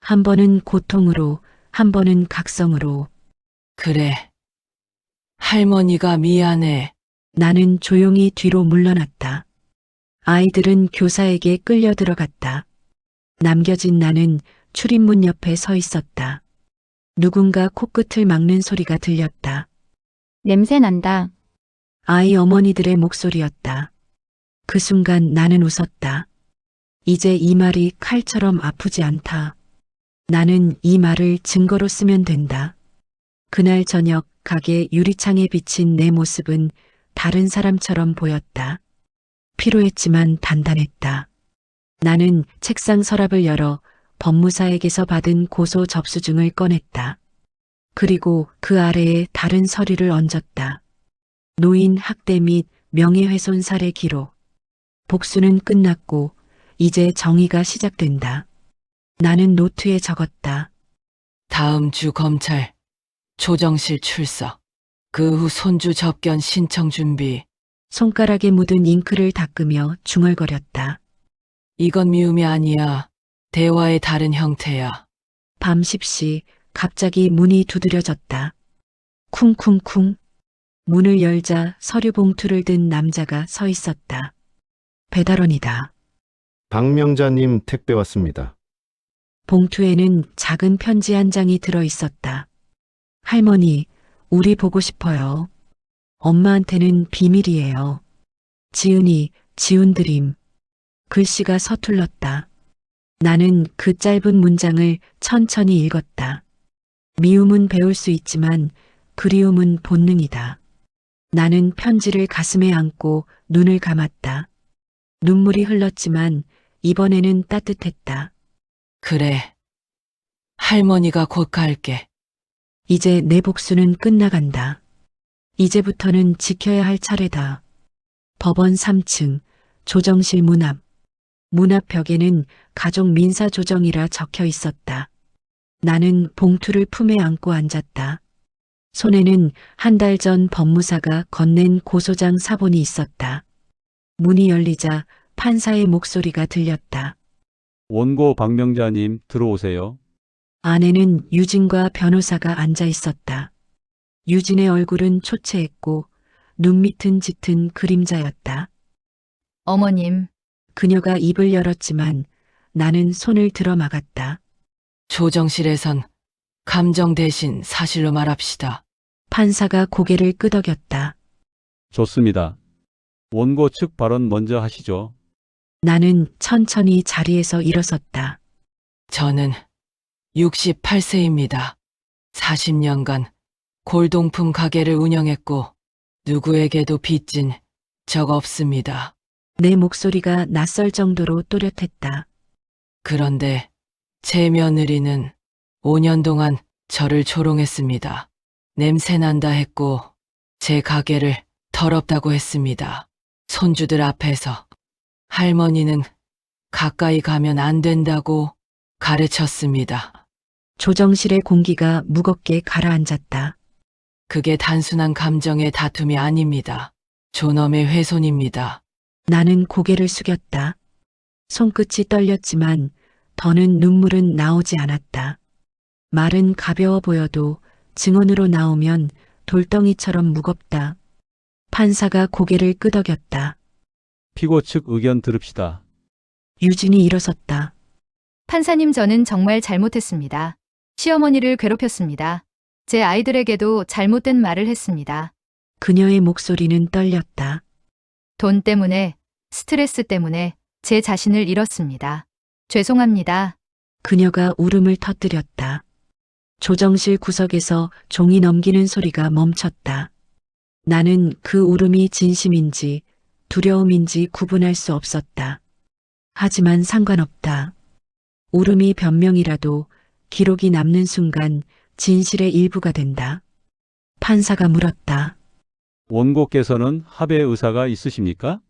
한 번은 고통으로, 한 번은 각성으로. 그래. 할머니가 미안해. 나는 조용히 뒤로 물러났다. 아이들은 교사에게 끌려 들어갔다. 남겨진 나는 출입문 옆에 서 있었다. 누군가 코끝을 막는 소리가 들렸다. 냄새 난다. 아이 어머니들의 목소리였다. 그 순간 나는 웃었다. 이제 이 말이 칼처럼 아프지 않다. 나는 이 말을 증거로 쓰면 된다. 그날 저녁 가게 유리창에 비친 내 모습은 다른 사람처럼 보였다. 피로했지만 단단했다. 나는 책상 서랍을 열어 법무사에게서 받은 고소 접수증을 꺼냈다. 그리고 그 아래에 다른 서류를 얹었다. 노인 학대 및 명예훼손 사례 기록. 복수는 끝났고 이제 정의가 시작된다. 나는 노트에 적었다. 다음 주 검찰 조정실 출석. 그 후 손주 접견 신청 준비. 손가락에 묻은 잉크를 닦으며 중얼거렸다. 이건 미움이 아니야. 대화의 다른 형태야. 밤 10시 갑자기 문이 두드려졌다. 쿵쿵쿵. 문을 열자 서류 봉투를 든 남자가 서 있었다. 배달원이다. 박명자님 택배 왔습니다. 봉투에는 작은 편지 한 장이 들어 있었다. 할머니, 우리 보고 싶어요. 엄마한테는 비밀이에요. 지은이, 지운드림. 글씨가 서툴렀다. 나는 그 짧은 문장을 천천히 읽었다. 미움은 배울 수 있지만 그리움은 본능이다. 나는 편지를 가슴에 안고 눈을 감았다. 눈물이 흘렀지만 이번에는 따뜻했다. 그래. 할머니가 곧 갈게. 이제 내 복수는 끝나간다. 이제부터는 지켜야 할 차례다. 법원 3층, 조정실 문 앞. 문 앞 벽에는 가족 민사 조정이라 적혀 있었다. 나는 봉투를 품에 안고 앉았다. 손에는 한 달 전 법무사가 건넨 고소장 사본이 있었다. 문이 열리자 판사의 목소리가 들렸다. 원고 박명자님 들어오세요. 안에는 유진과 변호사가 앉아 있었다. 유진의 얼굴은 초췌했고 눈 밑은 짙은 그림자였다. 어머님, 그녀가 입을 열었지만 나는 손을 들어 막았다. 조정실에선 감정 대신 사실로 말합시다. 판사가 고개를 끄덕였다. 좋습니다. 원고 측 발언 먼저 하시죠. 나는 천천히 자리에서 일어섰다. 저는 68세입니다. 40년간 골동품 가게를 운영했고 누구에게도 빚진 적 없습니다. 내 목소리가 낯설 정도로 또렷했다. 그런데 제 며느리는 5년 동안 저를 조롱했습니다. 냄새난다 했고 제 가게를 더럽다고 했습니다. 손주들 앞에서. 할머니는 가까이 가면 안 된다고 가르쳤습니다. 조정실의 공기가 무겁게 가라앉았다. 그게 단순한 감정의 다툼이 아닙니다. 존엄의 훼손입니다. 나는 고개를 숙였다. 손끝이 떨렸지만 더는 눈물은 나오지 않았다. 말은 가벼워 보여도 증언으로 나오면 돌덩이처럼 무겁다. 판사가 고개를 끄덕였다. 피고 측 의견 들읍시다. 유진이 일어섰다. 판사님 저는 정말 잘못했습니다. 시어머니를 괴롭혔습니다. 제 아이들에게도 잘못된 말을 했습니다. 그녀의 목소리는 떨렸다. 돈 때문에, 스트레스 때문에 제 자신을 잃었습니다. 죄송합니다. 그녀가 울음을 터뜨렸다. 조정실 구석에서 종이 넘기는 소리가 멈췄다. 나는 그 울음이 진심인지 두려움인지 구분할 수 없었다. 하지만 상관없다. 울음이 변명이라도 기록이 남는 순간 진실의 일부가 된다. 판사가 물었다. 원고께서는 합의 의사가 있으십니까?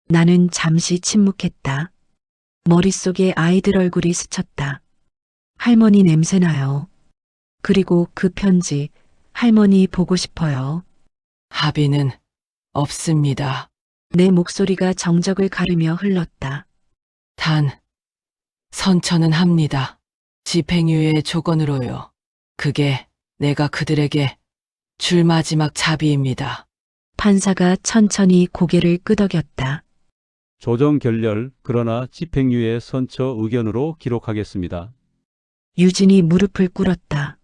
나는 잠시 침묵했다. 머릿속에 아이들 얼굴이 스쳤다. 할머니 냄새나요. 그리고 그 편지, 할머니 보고 싶어요. 합의는 없습니다. 내 목소리가 정적을 가르며 흘렀다. 단, 선처는 합니다. 집행유예 조건으로요. 그게 내가 그들에게 줄 마지막 자비입니다. 판사가 천천히 고개를 끄덕였다. 조정 결렬 그러나 집행유예 선처 의견으로 기록하겠습니다. 유진이 무릎을 꿇었다.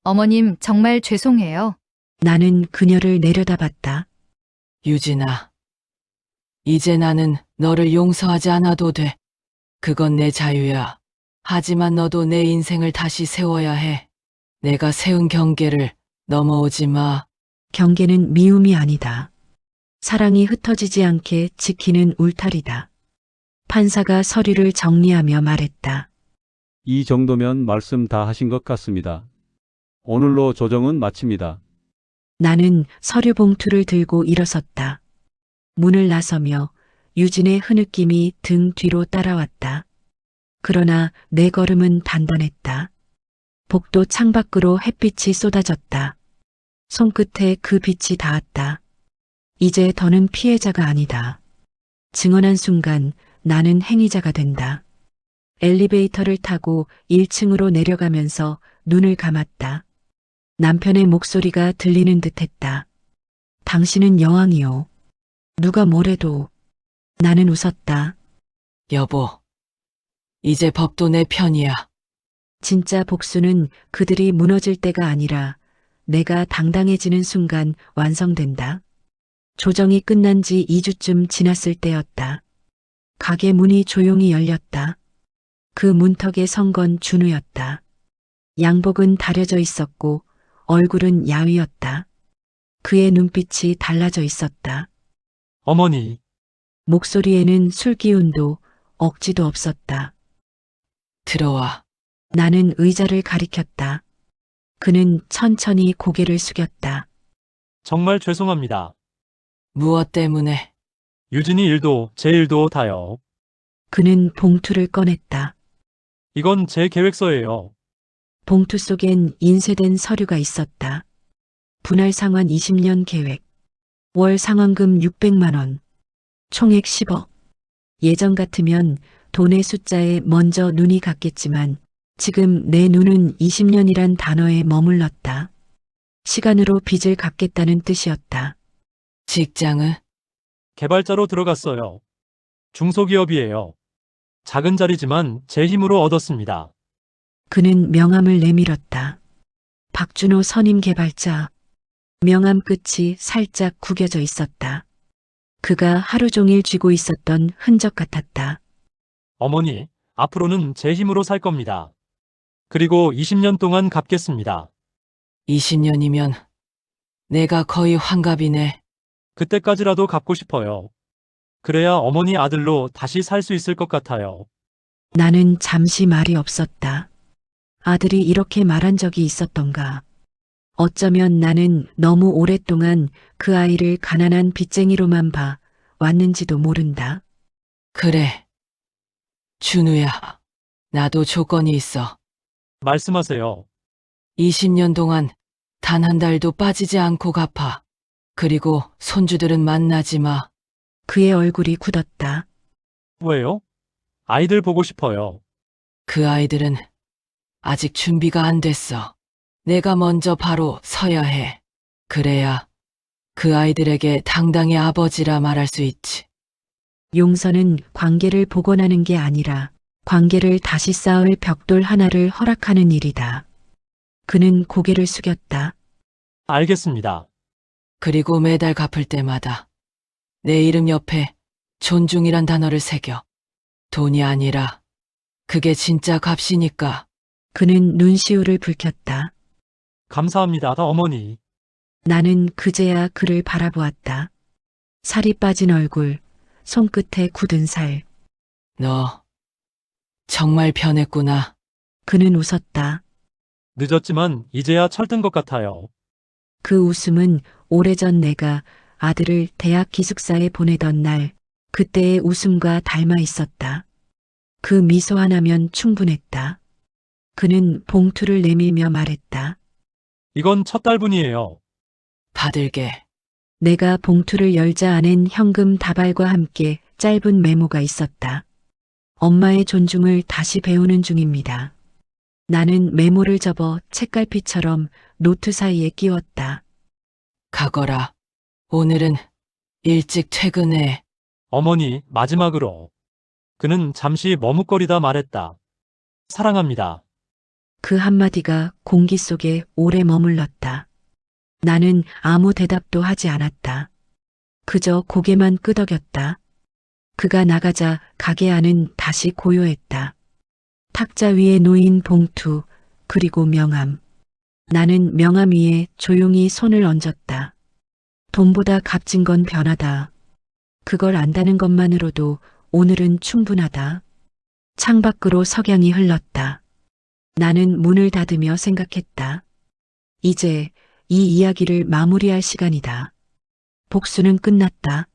어머님 정말 죄송해요. 나는 그녀를 내려다봤다. 유진아, 이제 나는 너를 용서하지 않아도 돼. 그건 내 자유야. 하지만 너도 내 인생을 다시 세워야 해. 내가 세운 경계를 넘어오지 마. 경계는 미움이 아니다. 사랑이 흩어지지 않게 지키는 울타리다. 판사가 서류를 정리하며 말했다. 이 정도면 말씀 다 하신 것 같습니다. 오늘로 조정은 마칩니다. 나는 서류 봉투를 들고 일어섰다. 문을 나서며 유진의 흐느낌이 등 뒤로 따라왔다. 그러나 내 걸음은 단단했다. 복도 창밖으로 햇빛이 쏟아졌다. 손끝에 그 빛이 닿았다. 이제 더는 피해자가 아니다. 증언한 순간 나는 행위자가 된다. 엘리베이터를 타고 1층으로 내려가면서 눈을 감았다. 남편의 목소리가 들리는 듯했다. 당신은 여왕이요. 누가 뭐래도. 나는 웃었다. 여보, 이제 법도 내 편이야. 진짜 복수는 그들이 무너질 때가 아니라 내가 당당해지는 순간 완성된다. 조정이 끝난 지 2주쯤 지났을 때였다. 가게 문이 조용히 열렸다. 그 문턱에 선 건 준우였다. 양복은 다려져 있었고 얼굴은 야위었다. 그의 눈빛이 달라져 있었다. 어머니, 목소리에는 술기운도 억지도 없었다. 들어와. 나는 의자를 가리켰다. 그는 천천히 고개를 숙였다. 정말 죄송합니다. 무엇 때문에? 유진이 일도 제 일도 다요. 그는 봉투를 꺼냈다. 이건 제 계획서예요. 봉투 속엔 인쇄된 서류가 있었다. 분할 상환 20년 계획. 월 상환금 600만 원. 총액 10억. 예전 같으면 돈의 숫자에 먼저 눈이 갔겠지만 지금 내 눈은 20년이란 단어에 머물렀다. 시간으로 빚을 갚겠다는 뜻이었다. 직장은? 개발자로 들어갔어요. 중소기업이에요. 작은 자리지만 제 힘으로 얻었습니다. 그는 명함을 내밀었다. 박준호 선임 개발자. 명함 끝이 살짝 구겨져 있었다. 그가 하루 종일 쥐고 있었던 흔적 같았다. 어머니, 앞으로는 제 힘으로 살 겁니다. 그리고 20년 동안 갚겠습니다. 20년이면 내가 거의 환갑이네. 그때까지라도 갚고 싶어요. 그래야 어머니 아들로 다시 살 수 있을 것 같아요. 나는 잠시 말이 없었다. 아들이 이렇게 말한 적이 있었던가. 어쩌면 나는 너무 오랫동안 그 아이를 가난한 빚쟁이로만 봐 왔는지도 모른다. 그래. 준우야, 나도 조건이 있어. 말씀하세요. 20년 동안 단 한 달도 빠지지 않고 갚아. 그리고 손주들은 만나지 마. 그의 얼굴이 굳었다. 왜요? 아이들 보고 싶어요. 그 아이들은 아직 준비가 안 됐어. 내가 먼저 바로 서야 해. 그래야 그 아이들에게 당당히 아버지라 말할 수 있지. 용서는 관계를 복원하는 게 아니라 관계를 다시 쌓을 벽돌 하나를 허락하는 일이다. 그는 고개를 숙였다. 알겠습니다. 그리고 매달 갚을 때마다 내 이름 옆에 존중이란 단어를 새겨. 돈이 아니라 그게 진짜 값이니까. 그는 눈시울을 붉혔다. 감사합니다, 어머니. 나는 그제야 그를 바라보았다. 살이 빠진 얼굴, 손끝에 굳은 살. 너 정말 변했구나. 그는 웃었다. 늦었지만 이제야 철든 것 같아요. 그 웃음은 오래전 내가 아들을 대학 기숙사에 보내던 날 그때의 웃음과 닮아 있었다. 그 미소 하나면 충분했다. 그는 봉투를 내밀며 말했다. 이건 첫 달분이에요. 받을게. 내가 봉투를 열자 안엔 현금 다발과 함께 짧은 메모가 있었다. 엄마의 존중을 다시 배우는 중입니다. 나는 메모를 접어 책갈피처럼 노트 사이에 끼웠다. 가거라. 오늘은 일찍 퇴근해. 어머니, 마지막으로. 그는 잠시 머뭇거리다 말했다. 사랑합니다. 그 한마디가 공기 속에 오래 머물렀다. 나는 아무 대답도 하지 않았다. 그저 고개만 끄덕였다. 그가 나가자 가게 안은 다시 고요했다. 탁자 위에 놓인 봉투, 그리고 명함. 나는 명함 위에 조용히 손을 얹었다. 돈보다 값진 건 변하다. 그걸 안다는 것만으로도 오늘은 충분하다. 창밖으로 석양이 흘렀다. 나는 문을 닫으며 생각했다. 이제 이 이야기를 마무리할 시간이다. 복수는 끝났다.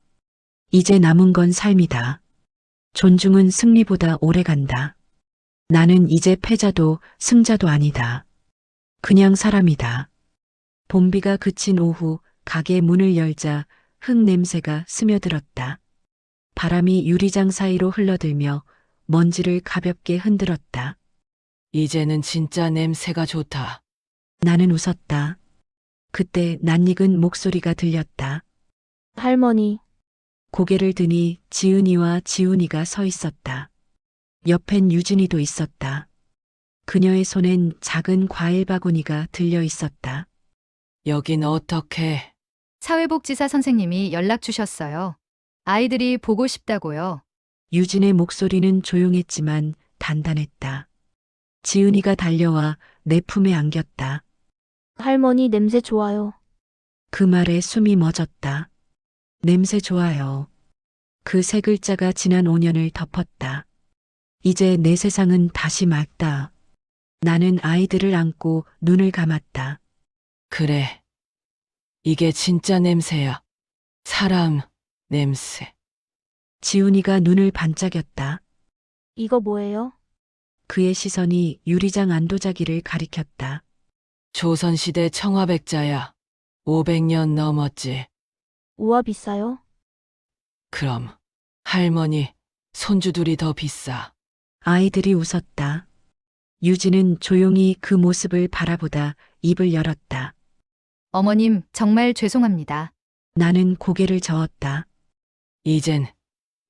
이제 남은 건 삶이다. 존중은 승리보다 오래 간다. 나는 이제 패자도 승자도 아니다. 그냥 사람이다. 봄비가 그친 오후 가게 문을 열자 흙 냄새가 스며들었다. 바람이 유리장 사이로 흘러들며 먼지를 가볍게 흔들었다. 이제는 진짜 냄새가 좋다. 나는 웃었다. 그때 낯익은 목소리가 들렸다. 할머니, 고개를 드니 지은이와 지훈이가 서 있었다. 옆엔 유진이도 있었다. 그녀의 손엔 작은 과일 바구니가 들려 있었다. 여긴 어떻게? 사회복지사 선생님이 연락 주셨어요. 아이들이 보고 싶다고요. 유진의 목소리는 조용했지만 단단했다. 지은이가 달려와 내 품에 안겼다. 할머니 냄새 좋아요. 그 말에 숨이 멎었다. 냄새 좋아요. 그 세 글자가 지난 5년을 덮었다. 이제 내 세상은 다시 맑다. 나는 아이들을 안고 눈을 감았다. 그래. 이게 진짜 냄새야. 사람 냄새. 지훈이가 눈을 반짝였다. 이거 뭐예요? 그의 시선이 유리장 안도자기를 가리켰다. 조선시대 청화백자야. 500년 넘었지. 우와 비싸요? 그럼 할머니, 손주들이 더 비싸. 아이들이 웃었다. 유진은 조용히 그 모습을 바라보다 입을 열었다. 어머님, 정말 죄송합니다. 나는 고개를 저었다. 이젠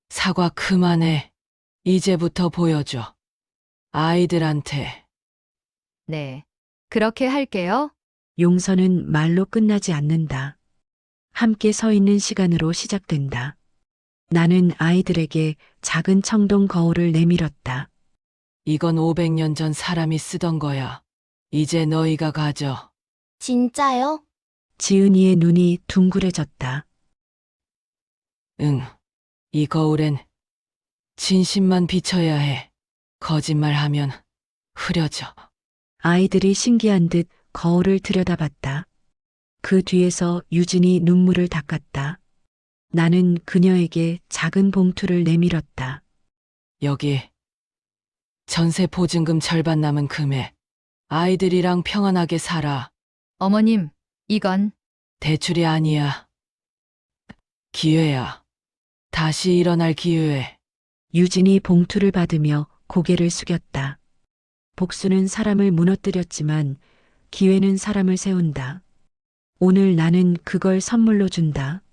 사과 그만해. 이제부터 보여줘. 아이들한테. 네. 그렇게 할게요. 용서는 말로 끝나지 않는다. 함께 서 있는 시간으로 시작된다. 나는 아이들에게 작은 청동 거울을 내밀었다. 이건 500년 전 사람이 쓰던 거야. 이제 너희가 가져. 진짜요? 지은이의 눈이 둥그레졌다. 응. 이 거울엔 진심만 비춰야 해. 거짓말하면 흐려져. 아이들이 신기한 듯 거울을 들여다봤다. 그 뒤에서 유진이 눈물을 닦았다. 나는 그녀에게 작은 봉투를 내밀었다. 여기 전세 보증금 절반 남은 금액. 아이들이랑 평안하게 살아. 어머님, 이건 대출이 아니야. 기회야. 다시 일어날 기회. 유진이 봉투를 받으며 고개를 숙였다. 복수는 사람을 무너뜨렸지만 기회는 사람을 세운다. 오늘 나는 그걸 선물로 준다.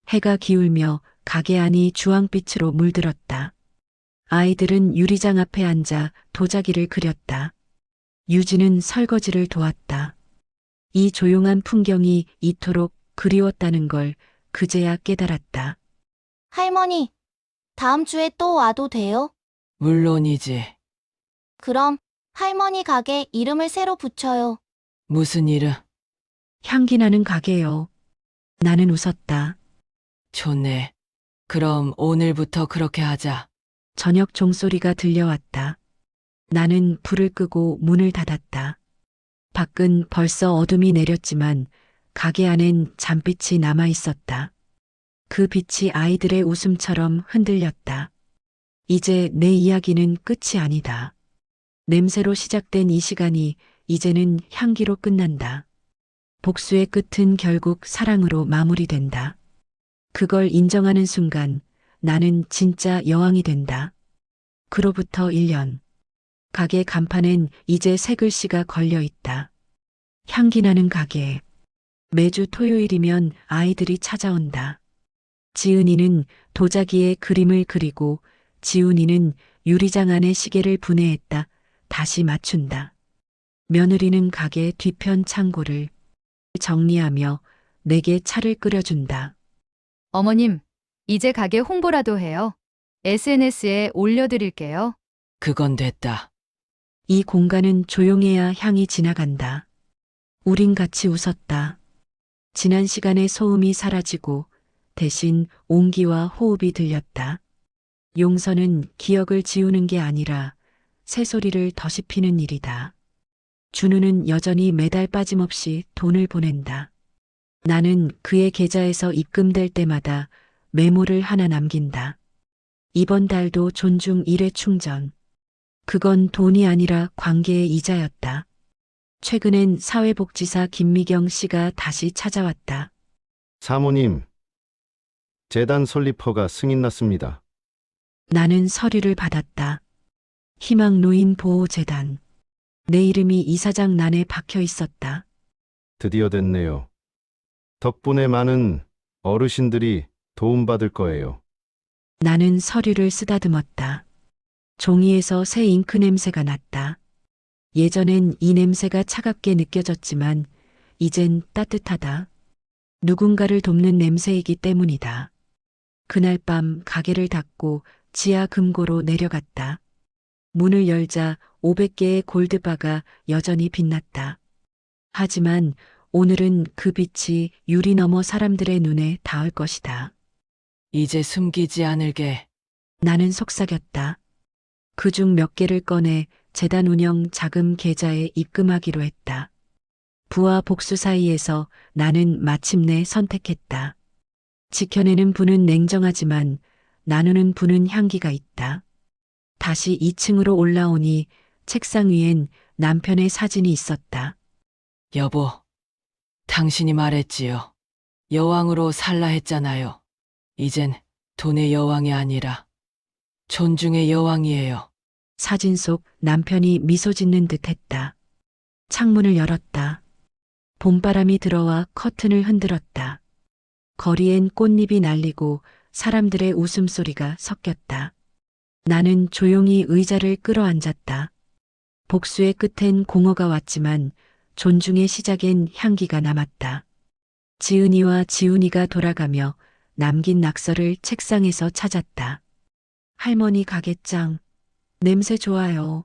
해가 기울며 가게 안이 주황빛으로 물들었다. 아이들은 유리장 앞에 앉아 도자기를 그렸다. 유진은 설거지를 도왔다. 이 조용한 풍경이 이토록 그리웠다는 걸 그제야 깨달았다. 할머니, 다음 주에 또 와도 돼요? 물론이지. 그럼 할머니 가게 이름을 새로 붙여요. 무슨 일은? 향기 나는 가게요. 나는 웃었다. 좋네. 그럼 오늘부터 그렇게 하자. 저녁 종소리가 들려왔다. 나는 불을 끄고 문을 닫았다. 밖은 벌써 어둠이 내렸지만 가게 안엔 잠빛이 남아 있었다. 그 빛이 아이들의 웃음처럼 흔들렸다. 이제 내 이야기는 끝이 아니다. 냄새로 시작된 이 시간이 이제는 향기로 끝난다. 복수의 끝은 결국 사랑으로 마무리된다. 그걸 인정하는 순간 나는 진짜 여왕이 된다. 그로부터 1년. 가게 간판엔 이제 새 글씨가 걸려 있다. 향기 나는 가게. 매주 토요일이면 아이들이 찾아온다. 지은이는 도자기에 그림을 그리고 지훈이는 유리장 안에 시계를 분해했다. 다시 맞춘다. 며느리는 가게 뒤편 창고를 정리하며 내게 차를 끓여준다. 어머님, 이제 가게 홍보라도 해요. SNS에 올려드릴게요. 그건 됐다. 이 공간은 조용해야 향이 지나간다. 우린 같이 웃었다. 지난 시간의 소음이 사라지고 대신 온기와 호흡이 들렸다. 용서는 기억을 지우는 게 아니라 새소리를 더씹히는 일이다. 준우는 여전히 매달 빠짐없이 돈을 보낸다. 나는 그의 계좌에서 입금될 때마다 메모를 하나 남긴다. 이번 달도 존중 1회 충전. 그건 돈이 아니라 관계의 이자였다. 최근엔 사회복지사 김미경 씨가 다시 찾아왔다. 사모님, 재단 설립허가 승인났습니다. 나는 서류를 받았다. 희망노인보호재단. 내 이름이 이사장 난에 박혀 있었다. 드디어 됐네요. 덕분에 많은 어르신들이 도움받을 거예요. 나는 서류를 쓰다듬었다. 종이에서 새 잉크 냄새가 났다. 예전엔 이 냄새가 차갑게 느껴졌지만 이젠 따뜻하다. 누군가를 돕는 냄새이기 때문이다. 그날 밤 가게를 닫고 지하 금고로 내려갔다. 문을 열자 500개의 골드바가 여전히 빛났다. 하지만 오늘은 그 빛이 유리 너머 사람들의 눈에 닿을 것이다. 이제 숨기지 않을게. 나는 속삭였다. 그중 몇 개를 꺼내 재단 운영 자금 계좌에 입금하기로 했다. 부와 복수 사이에서 나는 마침내 선택했다. 지켜내는 부는 냉정하지만 나누는 부는 향기가 있다. 다시 2층으로 올라오니 책상 위엔 남편의 사진이 있었다. 여보, 당신이 말했지요. 여왕으로 살라 했잖아요. 이젠 돈의 여왕이 아니라 존중의 여왕이에요. 사진 속 남편이 미소 짓는 듯 했다. 창문을 열었다. 봄바람이 들어와 커튼을 흔들었다. 거리엔 꽃잎이 날리고 사람들의 웃음소리가 섞였다. 나는 조용히 의자를 끌어앉았다. 복수의 끝엔 공허가 왔지만 존중의 시작엔 향기가 남았다. 지은이와 지훈이가 돌아가며 남긴 낙서를 책상에서 찾았다. 할머니 가게장, 냄새 좋아요.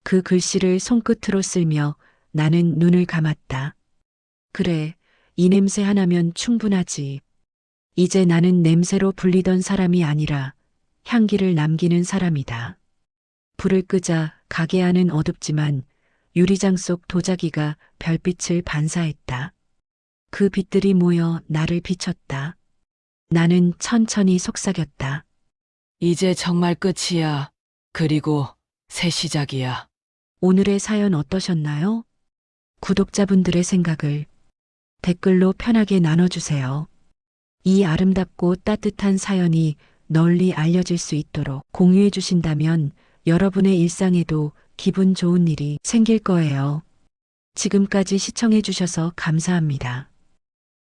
그 글씨를 손끝으로 쓸며 나는 눈을 감았다. 그래, 이 냄새 하나면 충분하지. 이제 나는 냄새로 불리던 사람이 아니라 향기를 남기는 사람이다. 불을 끄자 가게 안은 어둡지만 유리장 속 도자기가 별빛을 반사했다. 그 빛들이 모여 나를 비췄다. 나는 천천히 속삭였다. 이제 정말 끝이야. 그리고 새 시작이야. 오늘의 사연 어떠셨나요? 구독자분들의 생각을 댓글로 편하게 나눠주세요. 이 아름답고 따뜻한 사연이 널리 알려질 수 있도록 공유해 주신다면 여러분의 일상에도 기분 좋은 일이 생길 거예요. 지금까지 시청해 주셔서 감사합니다.